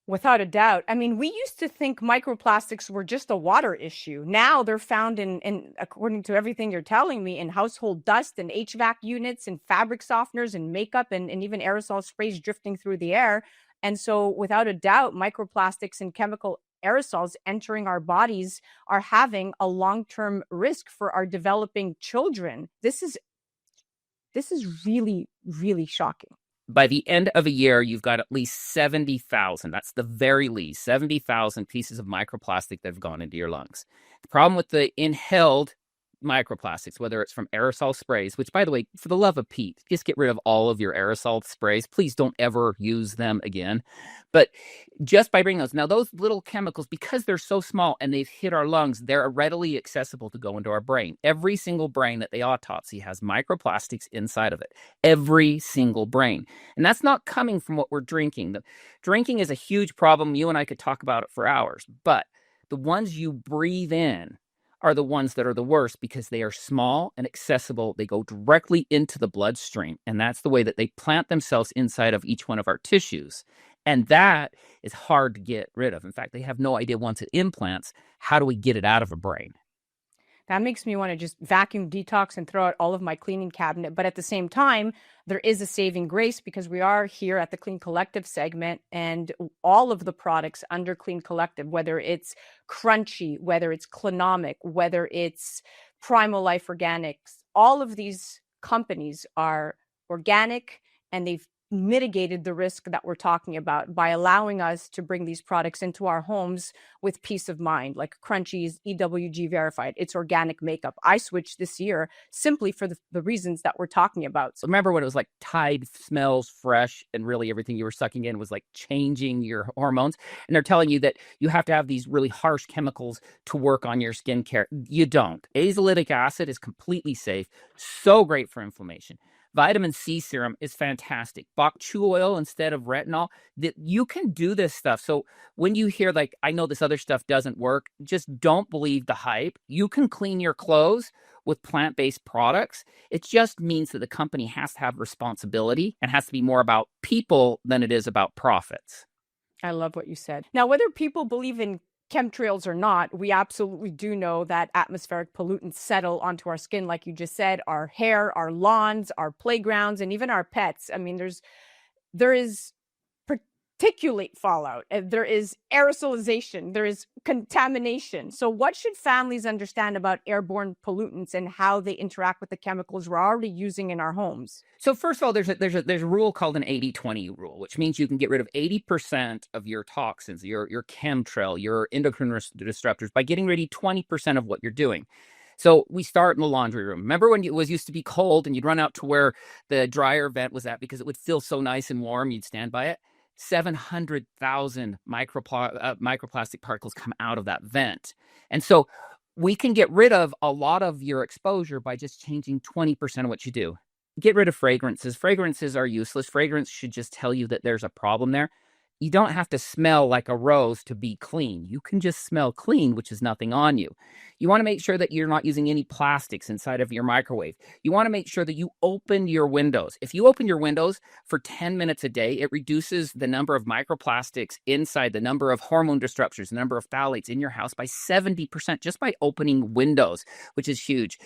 Without a doubt. I mean, we used to think microplastics were just a water issue. Now they're found in according to everything you're telling me, in household dust and HVAC units and fabric softeners and makeup and even aerosol sprays drifting through the air. And so without a doubt, microplastics and chemical aerosols entering our bodies are having a long-term risk for our developing children. This is really, really shocking. By the end of a year, you've got at least 70,000. That's the very least, 70,000 pieces of microplastic that have gone into your lungs. The problem with the inhaled microplastics, whether it's from aerosol sprays, which, by the way, for the love of Pete, just get rid of all of your aerosol sprays. Please don't ever use them again. But just by bringing those, now those little chemicals, because they're so small and they've hit our lungs, they're readily accessible to go into our brain. Every single brain that they autopsy has microplastics inside of it. Every single brain. And that's not coming from what we're drinking. Drinking is a huge problem. You and I could talk about it for hours. But the ones you breathe in are the ones that are the worst because they are small and accessible. They go directly into the bloodstream. And that's the way that they plant themselves inside of each one of our tissues. And that is hard to get rid of. In fact, they have no idea once it implants, how do we get it out of a brain? That makes me want to just vacuum detox and throw out all of my cleaning cabinet. But at the same time, there is a saving grace because we are here at the Clean Collective segment, and all of the products under Clean Collective, whether it's Crunchy, whether it's Clinomic, whether it's Primal Life Organics, all of these companies are organic, and they've mitigated the risk that we're talking about by allowing us to bring these products into our homes with peace of mind. Like Crunchy's EWG verified, it's organic makeup. I switched this year simply for the reasons that we're talking about. So remember when it was like Tide smells fresh and really everything you were sucking in was like changing your hormones? And they're telling you that you have to have these really harsh chemicals to work on your skincare. You don't. Azelaic acid is completely safe, so great for inflammation. Vitamin C serum is fantastic. Bok choy oil instead of retinol. You can do this stuff. So when you hear like, I know this other stuff doesn't work, just don't believe the hype. You can clean your clothes with plant-based products. It just means that the company has to have responsibility and has to be more about people than it is about profits. I love what you said. Now, whether people believe in chemtrails or not, we absolutely do know that atmospheric pollutants settle onto our skin, like you just said, our hair, our lawns, our playgrounds, and even our pets. I mean, there is particulate fallout, there is aerosolization, there is contamination. So what should families understand about airborne pollutants and how they interact with the chemicals we're already using in our homes? So first of all, there's a rule called an 80-20 rule, which means you can get rid of 80% of your toxins, your chemtrail, your endocrine disruptors by getting rid of 20% of what you're doing. So we start in the laundry room. Remember when it was used to be cold and you'd run out to where the dryer vent was at because it would feel so nice and warm, you'd stand by it? 700,000 microplastic particles come out of that vent. And so we can get rid of a lot of your exposure by just changing 20% of what you do. Get rid of fragrances. Fragrances are useless. Fragrance should just tell you that there's a problem there. You don't have to smell like a rose to be clean. You can just smell clean, which is nothing on you. You want to make sure that you're not using any plastics inside of your microwave. You want to make sure that you open your windows. If you open your windows for 10 minutes a day, it reduces the number of microplastics inside, the number of hormone disruptors, the number of phthalates in your house by 70% just by opening windows, which is huge.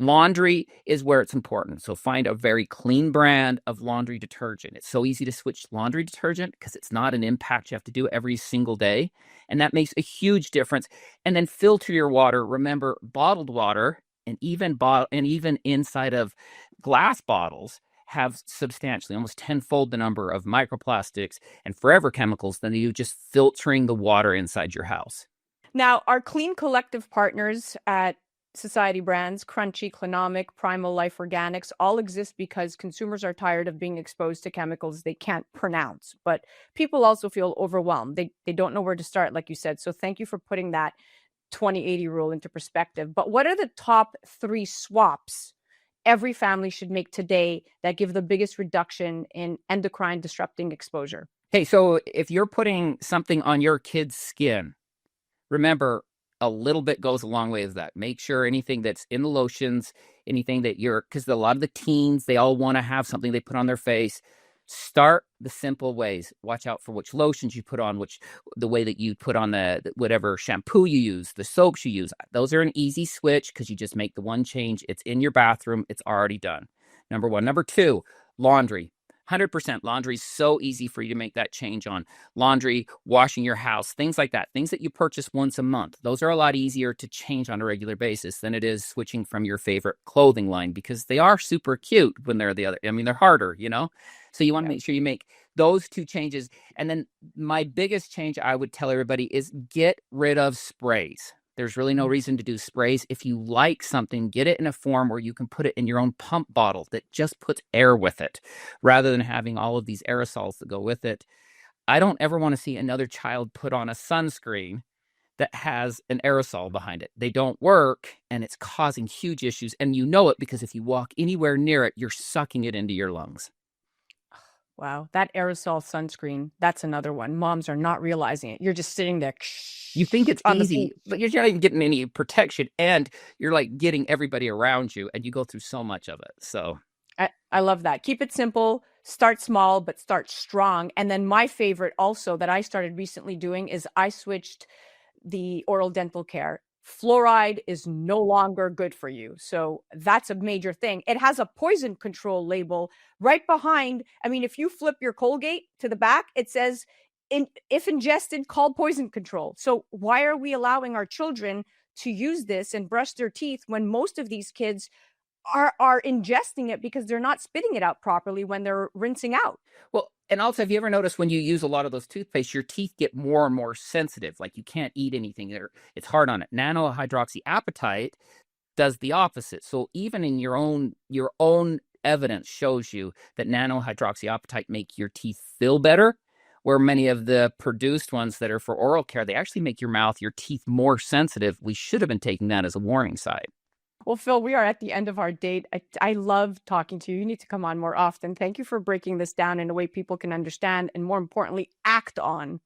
Laundry is where it's important. So find a very clean brand of laundry detergent. It's so easy to switch laundry detergent because it's not an impact you have to do every single day. And that makes a huge difference. And then filter your water. Remember, bottled water and even inside of glass bottles have substantially, almost tenfold the number of microplastics and forever chemicals than you just filtering the water inside your house. Now, our Clean Collective partners at Society Brands, Crunchy, Clinomic, Primal Life Organics, all exist because consumers are tired of being exposed to chemicals they can't pronounce. But people also feel overwhelmed. They don't know where to start, like you said. So thank you for putting that 20/80 rule into perspective. But what are the top 3 swaps every family should make today that give the biggest reduction in endocrine disrupting exposure? Hey, so if you're putting something on your kid's skin, remember, a little bit goes a long way with that. Make sure anything that's in the lotions, anything that because a lot of the teens, they all want to have something they put on their face. Start the simple ways. Watch out for which lotions you put on, the way that you put on the whatever shampoo you use, the soaps you use. Those are an easy switch because you just make the one change. It's in your bathroom. It's already done. Number 1. Number 2, laundry. 100% laundry is so easy for you to make that change on. Laundry, washing your house, things like that. Things that you purchase once a month. Those are a lot easier to change on a regular basis than it is switching from your favorite clothing line, because they are super cute when they're they're harder, So you want to make sure you make those 2 changes. And then my biggest change I would tell everybody is get rid of sprays. There's really no reason to do sprays. If you like something, get it in a form where you can put it in your own pump bottle that just puts air with it, rather than having all of these aerosols that go with it. I don't ever want to see another child put on a sunscreen that has an aerosol behind it. They don't work, and it's causing huge issues. And you know it because if you walk anywhere near it, you're sucking it into your lungs. Wow, that aerosol sunscreen, that's another one. Moms are not realizing it. You're just sitting there. You think it's easy, but you're not even getting any protection, and you're like getting everybody around you, and you go through so much of it. So I love that. Keep it simple, start small, but start strong. And then my favorite also that I started recently doing is I switched the oral dental care. Fluoride is no longer good for you. So that's a major thing. It has a poison control label right behind. I mean, if you flip your Colgate to the back, it says, if ingested, call poison control. So why are we allowing our children to use this and brush their teeth when most of these kids are ingesting it because they're not spitting it out properly when they're rinsing out? Well, and also, have you ever noticed when you use a lot of those toothpaste, your teeth get more and more sensitive? Like you can't eat anything. It's hard on it. Nanohydroxyapatite does the opposite. So even in your own evidence shows you that nanohydroxyapatite make your teeth feel better, where many of the produced ones that are for oral care, they actually make your teeth more sensitive. We should have been taking that as a warning sign. Well, Phil, we are at the end of our date. I love talking to you. You need to come on more often. Thank you for breaking this down in a way people can understand and, more importantly, act on.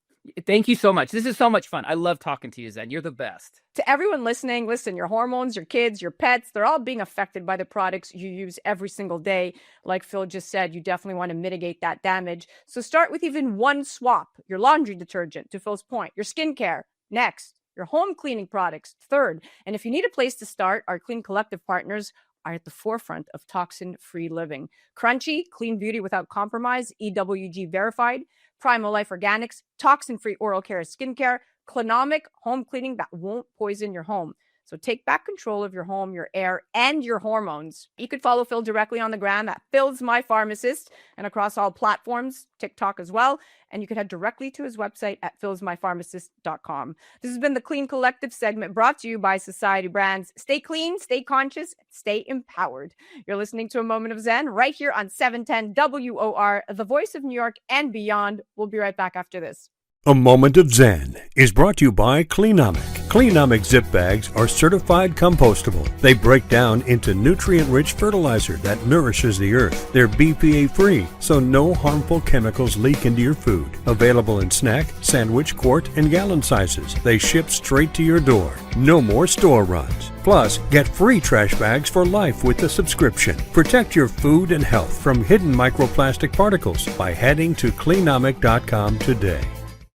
Thank you so much. This is so much fun. I love talking to you, Zen. You're the best. To everyone listening, listen, your hormones, your kids, your pets, they're all being affected by the products you use every single day. Like Phil just said, you definitely want to mitigate that damage. So start with even one swap. Your laundry detergent, to Phil's point. Your skincare, next. Your home cleaning products, third. And if you need a place to start, our Clean Collective partners are at the forefront of toxin-free living. Crunchy, clean beauty without compromise, EWG verified. Primal Life Organics, toxin-free oral care skincare. Clinomic, home cleaning that won't poison your home. So take back control of your home, your air, and your hormones. You could follow Phil directly on the gram at Phil's My Pharmacist and across all platforms, TikTok as well. And you could head directly to his website at philsmypharmacist.com. This has been the Clean Collective segment brought to you by Society Brands. Stay clean, stay conscious, stay empowered. You're listening to A Moment of Zen right here on 710 WOR, the voice of New York and beyond. We'll be right back after this. A Moment of Zen is brought to you by Clinomic. Clinomic zip bags are certified compostable. They break down into nutrient-rich fertilizer that nourishes the earth. They're BPA-free, so no harmful chemicals leak into your food. Available in snack, sandwich, quart, and gallon sizes. They ship straight to your door. No more store runs. Plus, get free trash bags for life with the subscription. Protect your food and health from hidden microplastic particles by heading to clinomic.com today.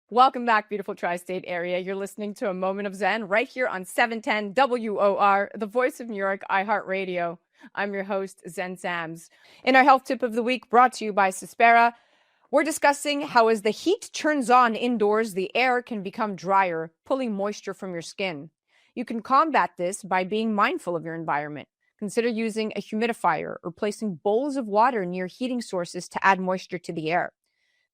Welcome back, beautiful tri-state area. You're listening to A Moment of Zen right here on 710 WOR, the voice of New York, iHeartRadio. I'm your host, Zen Sams. In our health tip of the week, brought to you by Suspera, we're discussing how as the heat turns on indoors, the air can become drier, pulling moisture from your skin. You can combat this by being mindful of your environment. Consider using a humidifier or placing bowls of water near heating sources to add moisture to the air.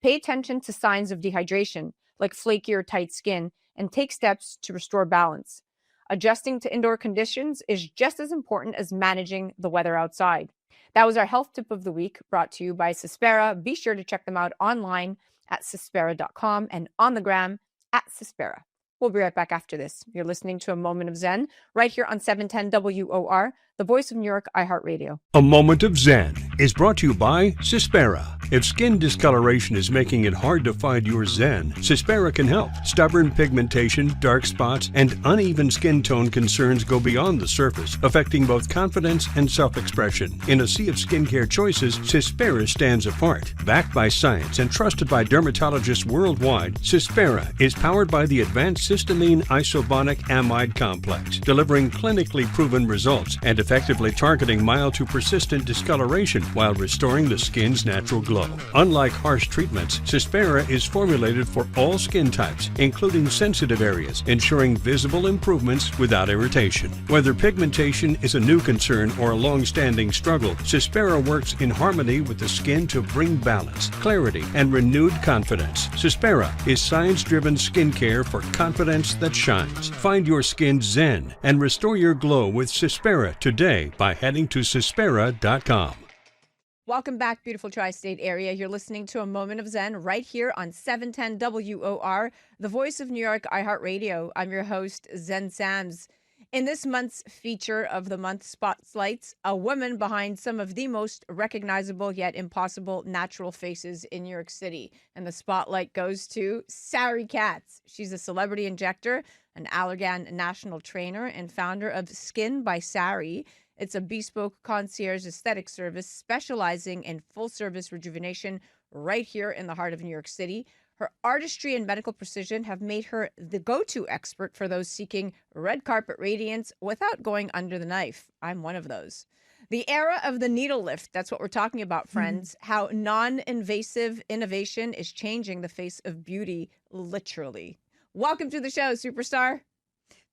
Pay attention to signs of dehydration, like flaky or tight skin, and take steps to restore balance. Adjusting to indoor conditions is just as important as managing the weather outside. That was our health tip of the week, brought to you by Cespera. Be sure to check them out online at cespera.com and on the gram at Cespera. We'll be right back after this. You're listening to A Moment of Zen right here on 710 WOR, the voice of New York, iHeartRadio. A Moment of Zen is brought to you by Cespera. If skin discoloration is making it hard to find your Zen, Cespera can help. Stubborn pigmentation, dark spots, and uneven skin tone concerns go beyond the surface, affecting both confidence and self-expression. In a sea of skincare choices, Cespera stands apart. Backed by science and trusted by dermatologists worldwide, Cespera is powered by the advanced cysteamine isobonic amide complex, delivering clinically proven results and effectively targeting mild to persistent discoloration while restoring the skin's natural glow. Unlike harsh treatments, Cespera is formulated for all skin types, including sensitive areas, ensuring visible improvements without irritation. Whether pigmentation is a new concern or a long-standing struggle, Cespera works in harmony with the skin to bring balance, clarity, and renewed confidence. Cespera is science-driven skincare for confidence that shines. Find your skin zen and restore your glow with Cespera today by heading to Cespera.com. Welcome back, beautiful tri-state area. You're listening to A Moment of Zen right here on 710 WOR, the voice of New York, iHeartRadio. I'm your host, Zen Sams. In this month's feature of the month spotlights, a woman behind some of the most recognizable yet impossible natural faces in New York City. And the spotlight goes to Sari Katz. She's a celebrity injector, an Allergan national trainer, and founder of Skin by Sari. It's a bespoke concierge aesthetic service specializing in full-service rejuvenation right here in the heart of New York City. Her artistry and medical precision have made her the go-to expert for those seeking red carpet radiance without going under the knife. I'm one of those. The era of the needle lift, that's what we're talking about, friends. How non-invasive innovation is changing the face of beauty, literally. Welcome to the show, superstar.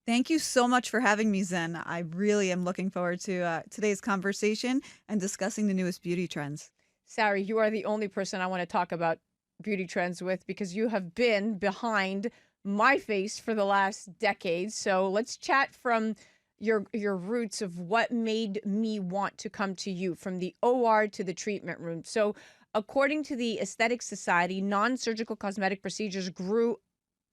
Thank you so much for having me, Zen. I really am looking forward to today's conversation and discussing the newest beauty trends. Sari, you are the only person I want to talk about beauty trends with because you have been behind my face for the last decade. So let's chat from your roots of what made me want to come to you, from the OR to the treatment room. So according to the Aesthetic Society, non-surgical cosmetic procedures grew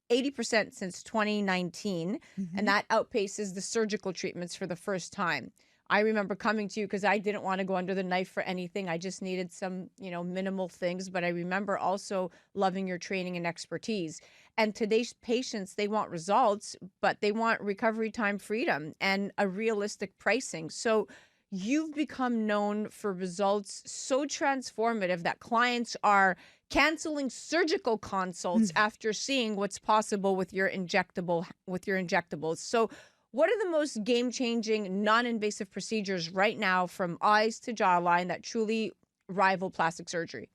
80% since 2019, and that outpaces the surgical treatments for the first time. I remember coming to you because I didn't want to go under the knife for anything. I just needed some, minimal things. But I remember also loving your training and expertise. And today's patients, they want results, but they want recovery time freedom and a realistic pricing. So you've become known for results so transformative that clients are canceling surgical consults after seeing what's possible with your injectables. So what are the most game-changing, non-invasive procedures right now, from eyes to jawline, that truly rival plastic surgery?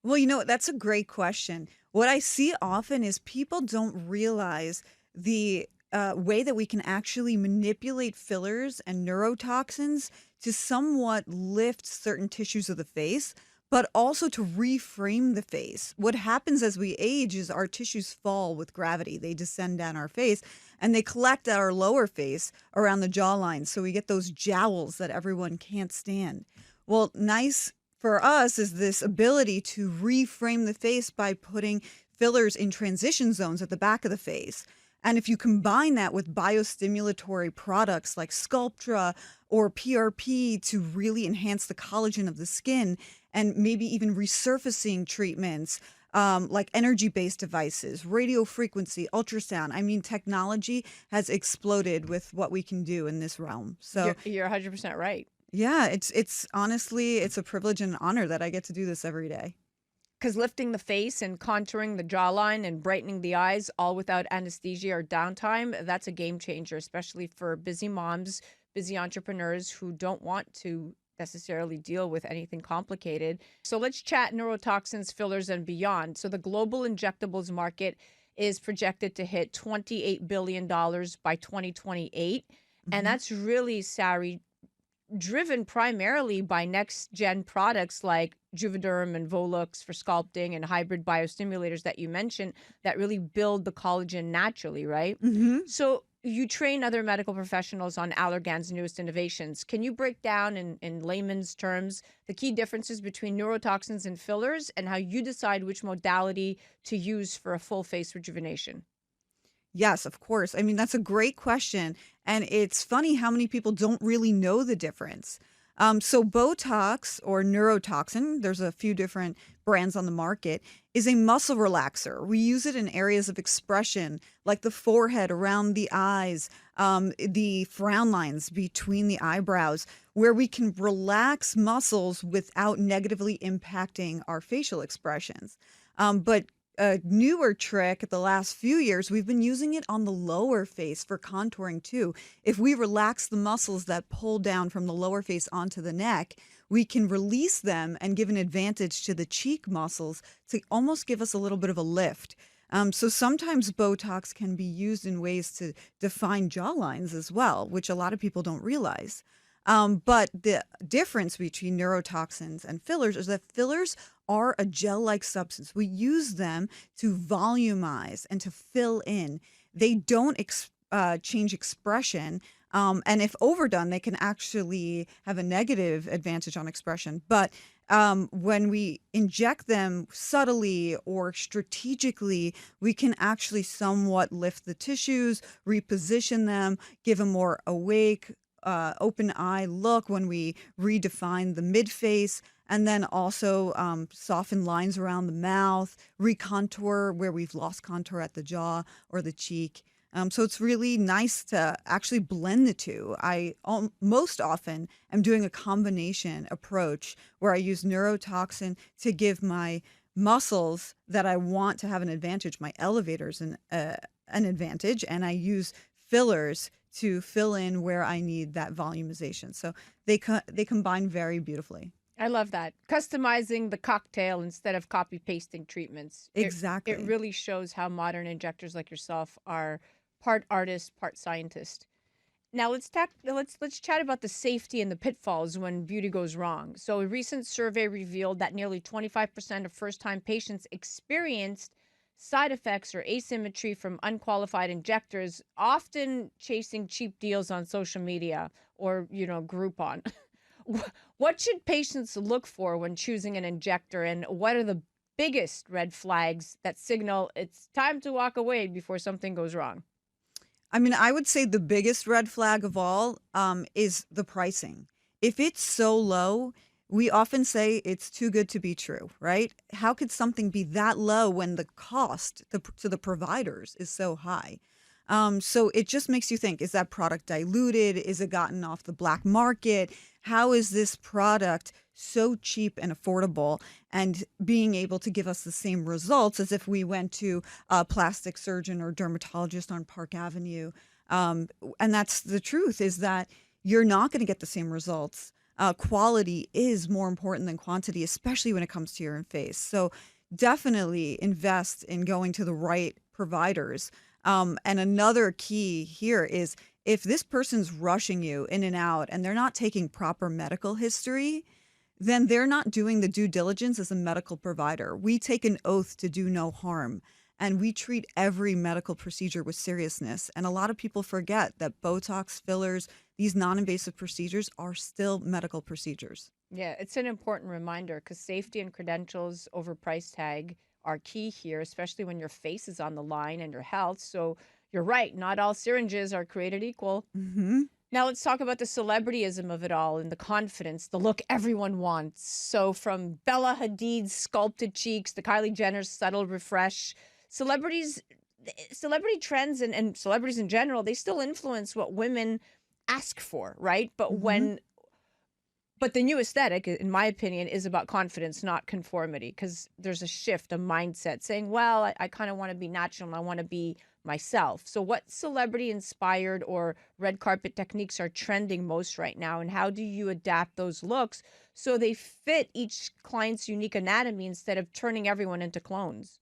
Well, that's a great question. What I see often is people don't realize the way that we can actually manipulate fillers and neurotoxins to somewhat lift certain tissues of the face, but also to reframe the face. What happens as we age is our tissues fall with gravity. They descend down our face and they collect at our lower face around the jawline. So we get those jowls that everyone can't stand. Well, nice for us is this ability to reframe the face by putting fillers in transition zones at the back of the face. And if you combine that with biostimulatory products like Sculptra or PRP to really enhance the collagen of the skin, and maybe even resurfacing treatments like energy-based devices, radio frequency, ultrasound. I mean, technology has exploded with what we can do in this realm. So you're 100% right. Yeah, it's honestly, it's a privilege and an honor that I get to do this every day. Because lifting the face and contouring the jawline and brightening the eyes, all without anesthesia or downtime, that's a game changer, especially for busy moms, busy entrepreneurs who don't want to necessarily deal with anything complicated. So let's chat neurotoxins, fillers, and beyond. So the global injectables market is projected to hit $28 billion by 2028. And that's really, Sari, driven primarily by next gen products like Juvederm and Volux for sculpting and hybrid biostimulators that you mentioned that really build the collagen naturally, right? Mm-hmm. So you train other medical professionals on Allergan's newest innovations. Can you break down in layman's terms the key differences between neurotoxins and fillers and how you decide which modality to use for a full face rejuvenation? Yes, of course. I mean, that's a great question. And it's funny how many people don't really know the difference. So, Botox or neurotoxin, there's a few different brands on the market, is a muscle relaxer. We use it in areas of expression like the forehead, around the eyes, the frown lines between the eyebrows, where we can relax muscles without negatively impacting our facial expressions. But a newer trick the last few years, we've been using it on the lower face for contouring too. If we relax the muscles that pull down from the lower face onto the neck, we can release them and give an advantage to the cheek muscles to almost give us a little bit of a lift. So sometimes Botox can be used in ways to define jawlines as well, which a lot of people don't realize. But the difference between neurotoxins and fillers is that fillers are a gel-like substance. We use them to volumize and to fill in. They don't change expression. And if overdone, they can actually have a negative advantage on expression. But when we inject them subtly or strategically, we can actually somewhat lift the tissues, reposition them, give a more awake, open eye look when we redefine the mid face, and then also soften lines around the mouth, recontour where we've lost contour at the jaw or the cheek. So it's really nice to actually blend the two. I most often am doing a combination approach where I use neurotoxin to give my muscles that I want to have an advantage, my elevators, an advantage, and I use fillers to fill in where I need that volumization. So they combine very beautifully. I love that. Customizing the cocktail instead of copy pasting treatments. Exactly. It really shows how modern injectors like yourself are part artist, part scientist. Now let's chat about the safety and the pitfalls when beauty goes wrong. So a recent survey revealed that nearly 25% of first-time patients experienced side effects or asymmetry from unqualified injectors, often chasing cheap deals on social media or, Groupon. What should patients look for when choosing an injector, and what are the biggest red flags that signal it's time to walk away before something goes wrong? I mean, I would say the biggest red flag of all is the pricing. If it's so low, we often say it's too good to be true, right? How could something be that low when the cost to the providers is so high? So it just makes you think, is that product diluted? Is it gotten off the black market? How is this product so cheap and affordable and being able to give us the same results as if we went to a plastic surgeon or dermatologist on Park Avenue? And that's the truth, is that you're not going to get the same results. Quality is more important than quantity, especially when it comes to your face. So definitely invest in going to the right providers. And another key here is if this person's rushing you in and out and they're not taking proper medical history, then they're not doing the due diligence as a medical provider. We take an oath to do no harm, and we treat every medical procedure with seriousness. And a lot of people forget that Botox, fillers, these non-invasive procedures are still medical procedures. Yeah, it's an important reminder because safety and credentials over price tag are key here, especially when your face is on the line and your health. So you're right, not all syringes are created equal. Mm-hmm. Now let's talk about the celebrityism of it all and the confidence, the look everyone wants. So from Bella Hadid's sculpted cheeks to Kylie Jenner's subtle refresh, celebrity trends and celebrities in general, they still influence what women ask for, right? But But the new aesthetic, in my opinion, is about confidence, not conformity, because there's a shift, a mindset saying, well, I kind of want to be natural and I want to be myself. So what celebrity-inspired or red carpet techniques are trending most right now, and how do you adapt those looks so they fit each client's unique anatomy instead of turning everyone into clones?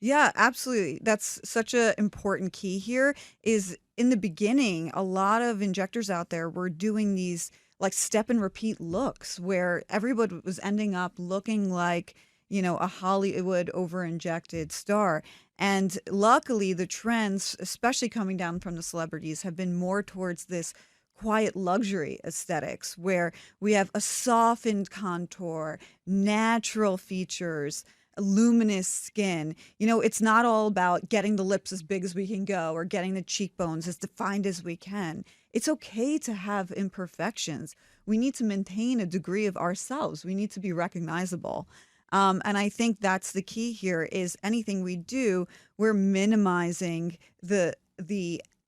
Yeah, absolutely. That's such an important key here is in the beginning, a lot of injectors out there were doing these like step and repeat looks where everybody was ending up looking like, a Hollywood over-injected star. And luckily, the trends, especially coming down from the celebrities, have been more towards this quiet luxury aesthetics where we have a softened contour, natural features, luminous skin. It's not all about getting the lips as big as we can go or getting the cheekbones as defined as we can. It's okay to have imperfections. We need to maintain a degree of ourselves. We need to be recognizable. And I think that's the key here is anything we do, we're minimizing the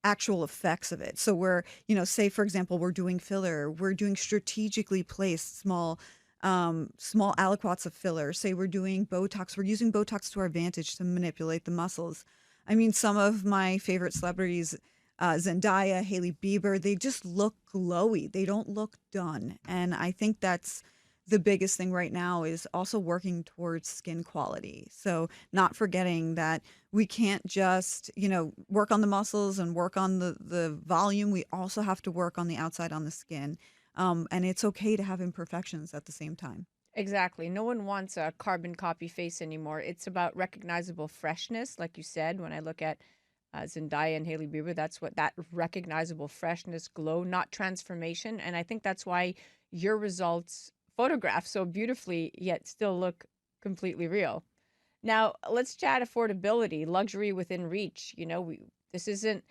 actual effects of it. So we're, say, for example, we're doing filler, we're doing strategically placed small aliquots of filler. Say we're doing Botox, we're using Botox to our advantage to manipulate the muscles. I mean, some of my favorite celebrities, Zendaya, Hailey Bieber, they just look glowy. They don't look done. And I think that's the biggest thing right now is also working towards skin quality. So not forgetting that we can't just, work on the muscles and work on the volume. We also have to work on the outside on the skin. And it's okay to have imperfections at the same time. Exactly. No one wants a carbon copy face anymore. It's about recognizable freshness. Like you said, when I look at Zendaya and Hailey Bieber, that's what that recognizable freshness, glow, not transformation. And I think that's why your results photograph so beautifully, yet still look completely real. Now, let's chat affordability, luxury within reach. This isn't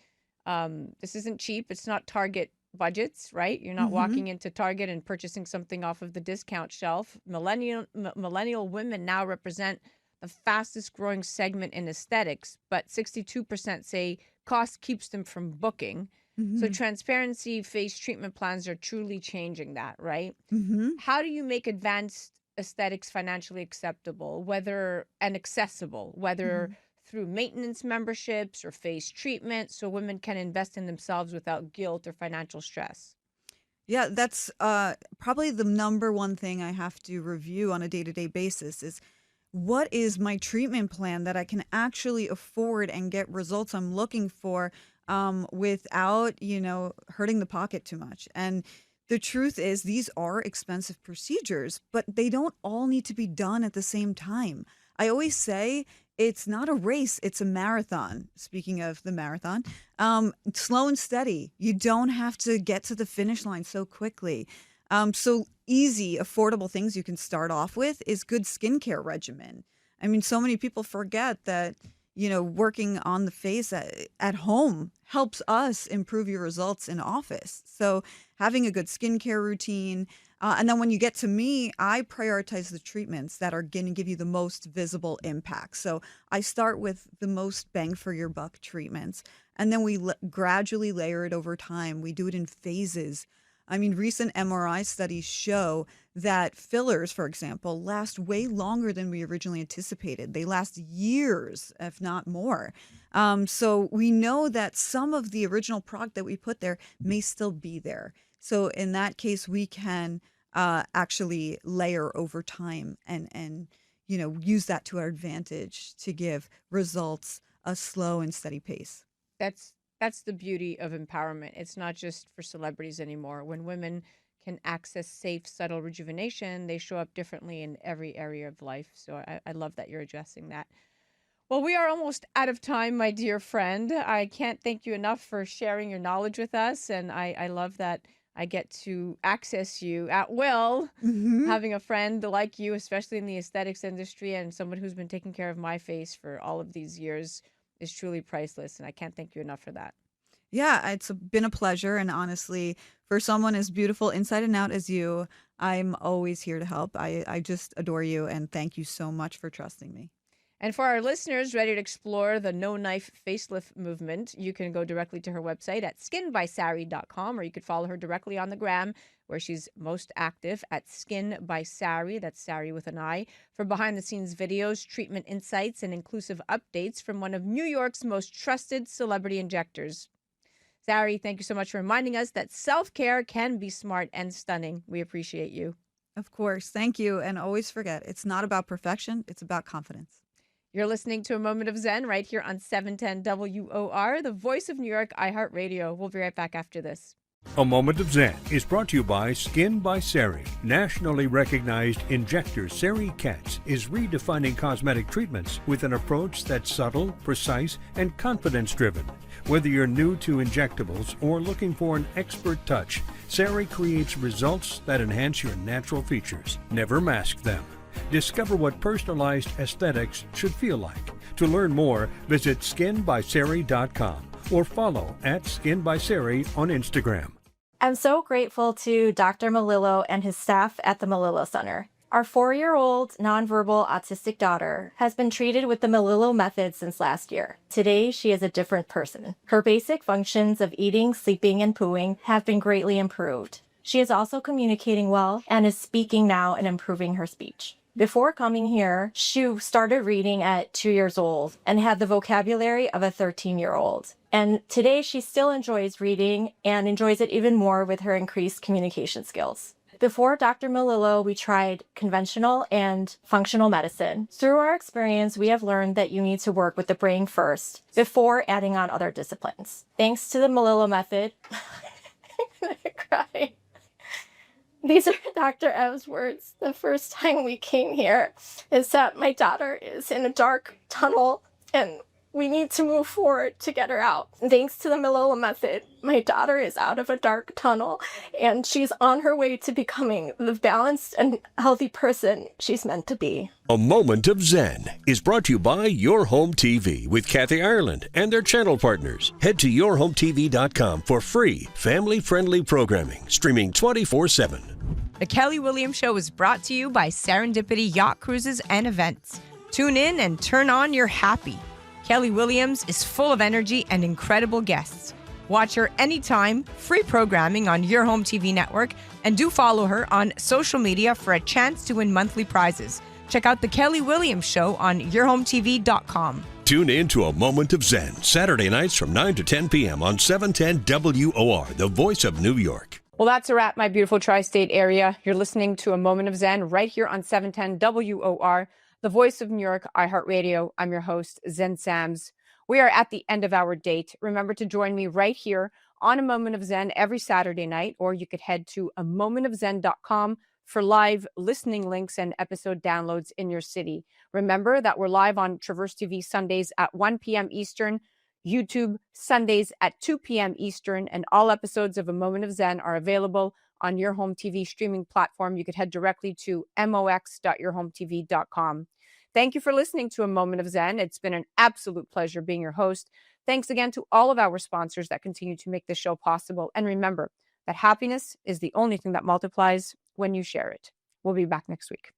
cheap. It's not Target budgets, right? You're not walking into Target and purchasing something off of the discount shelf. Millennial women now represent the fastest growing segment in aesthetics, but 62% say cost keeps them from booking. So transparency face treatment plans are truly changing that, right? How do you make advanced aesthetics financially acceptable, accessible, whether through maintenance memberships or face treatment, so women can invest in themselves without guilt or financial stress? Yeah, that's probably the number one thing I have to review on a day-to-day basis is what is my treatment plan that I can actually afford and get results I'm looking for without, hurting the pocket too much. And the truth is these are expensive procedures, but they don't all need to be done at the same time. I always say it's not a race, it's a marathon. Speaking of the marathon, slow and steady. You don't have to get to the finish line so quickly. So easy, affordable things you can start off with is good skincare regimen. I mean, so many people forget that, working on the face at home helps us improve your results in office. So having a good skincare routine. And then when you get to me, I prioritize the treatments that are going to give you the most visible impact. So I start with the most bang for your buck treatments. And then we gradually layer it over time. We do it in phases. I mean, recent MRI studies show that fillers, for example, last way longer than we originally anticipated. They last years, if not more. So we know that some of the original product that we put there may still be there. So in that case, we can actually layer over time and use that to our advantage to give results a slow and steady pace. That's the beauty of empowerment. It's not just for celebrities anymore. When women can access safe, subtle rejuvenation, they show up differently in every area of life. So I love that you're addressing that. Well, we are almost out of time, my dear friend. I can't thank you enough for sharing your knowledge with us. And I love that I get to access you at will, having a friend like you, especially in the aesthetics industry, and someone who's been taking care of my face for all of these years is truly priceless. And I can't thank you enough for that. Yeah, it's been a pleasure. And honestly, for someone as beautiful inside and out as you, I'm always here to help. I just adore you. And thank you so much for trusting me. And for our listeners ready to explore the no-knife facelift movement, you can go directly to her website at skinbysari.com, or you could follow her directly on the gram, where she's most active at skinbysari, that's Sari with an I, for behind-the-scenes videos, treatment insights, and inclusive updates from one of New York's most trusted celebrity injectors. Sari, thank you so much for reminding us that self-care can be smart and stunning. We appreciate you. Of course. Thank you. And always forget, it's not about perfection. It's about confidence. You're listening to A Moment of Zen right here on 710 WOR, the voice of New York, iHeartRadio. We'll be right back after this. A Moment of Zen is brought to you by Skin by Sari. Nationally recognized injector Sari Cats is redefining cosmetic treatments with an approach that's subtle, precise, and confidence-driven. Whether you're new to injectables or looking for an expert touch, Sari creates results that enhance your natural features. Never mask them. Discover what personalized aesthetics should feel like. To learn more, visit skinbysari.com or follow @skinbysari on Instagram. I'm so grateful to Dr. Melillo and his staff at the Melillo Center. Our 4-year-old nonverbal autistic daughter has been treated with the Melillo method since last year. Today, she is a different person. Her basic functions of eating, sleeping, and pooing have been greatly improved. She is also communicating well and is speaking now and improving her speech. Before coming here, she started reading at 2 years old and had the vocabulary of a 13-year-old. And today she still enjoys reading and enjoys it even more with her increased communication skills. Before Dr. Melillo, we tried conventional and functional medicine. Through our experience, we have learned that you need to work with the brain first before adding on other disciplines. Thanks to the Melillo method, I'm gonna cry. These are Dr. Ev's words. The first time we came here is that my daughter is in a dark tunnel and we need to move forward to get her out. Thanks to the Melillo method, my daughter is out of a dark tunnel and she's on her way to becoming the balanced and healthy person she's meant to be. A Moment of Zen is brought to you by Your Home TV with Kathy Ireland and their channel partners. Head to yourhometv.com for free, family-friendly programming, streaming 24/7. The Kelly Williams Show is brought to you by Serendipity Yacht Cruises and Events. Tune in and turn on your happy. Kelly Williams is full of energy and incredible guests. Watch her anytime, free programming on Your Home TV network, and do follow her on social media for a chance to win monthly prizes. Check out The Kelly Williams Show on yourhometv.com. Tune in to A Moment of Zen, Saturday nights from 9 to 10 p.m. on 710 WOR, the voice of New York. Well, that's a wrap, my beautiful tri-state area. You're listening to A Moment of Zen right here on 710 WOR, the voice of New York, iHeartRadio. I'm your host, Zen Sams. We are at the end of our date. Remember to join me right here on A Moment of Zen every Saturday night, or you could head to amomentofzen.com for live listening links and episode downloads in your city. Remember that we're live on Traverse TV Sundays at 1 p.m. Eastern, YouTube Sundays at 2 p.m. Eastern, and all episodes of A Moment of Zen are available on Your Home TV streaming platform. You could head directly to mox.yourhometv.com. Thank you for listening to A Moment of Zen. It's been an absolute pleasure being your host. Thanks again to all of our sponsors that continue to make this show possible. And remember that happiness is the only thing that multiplies when you share it. We'll be back next week.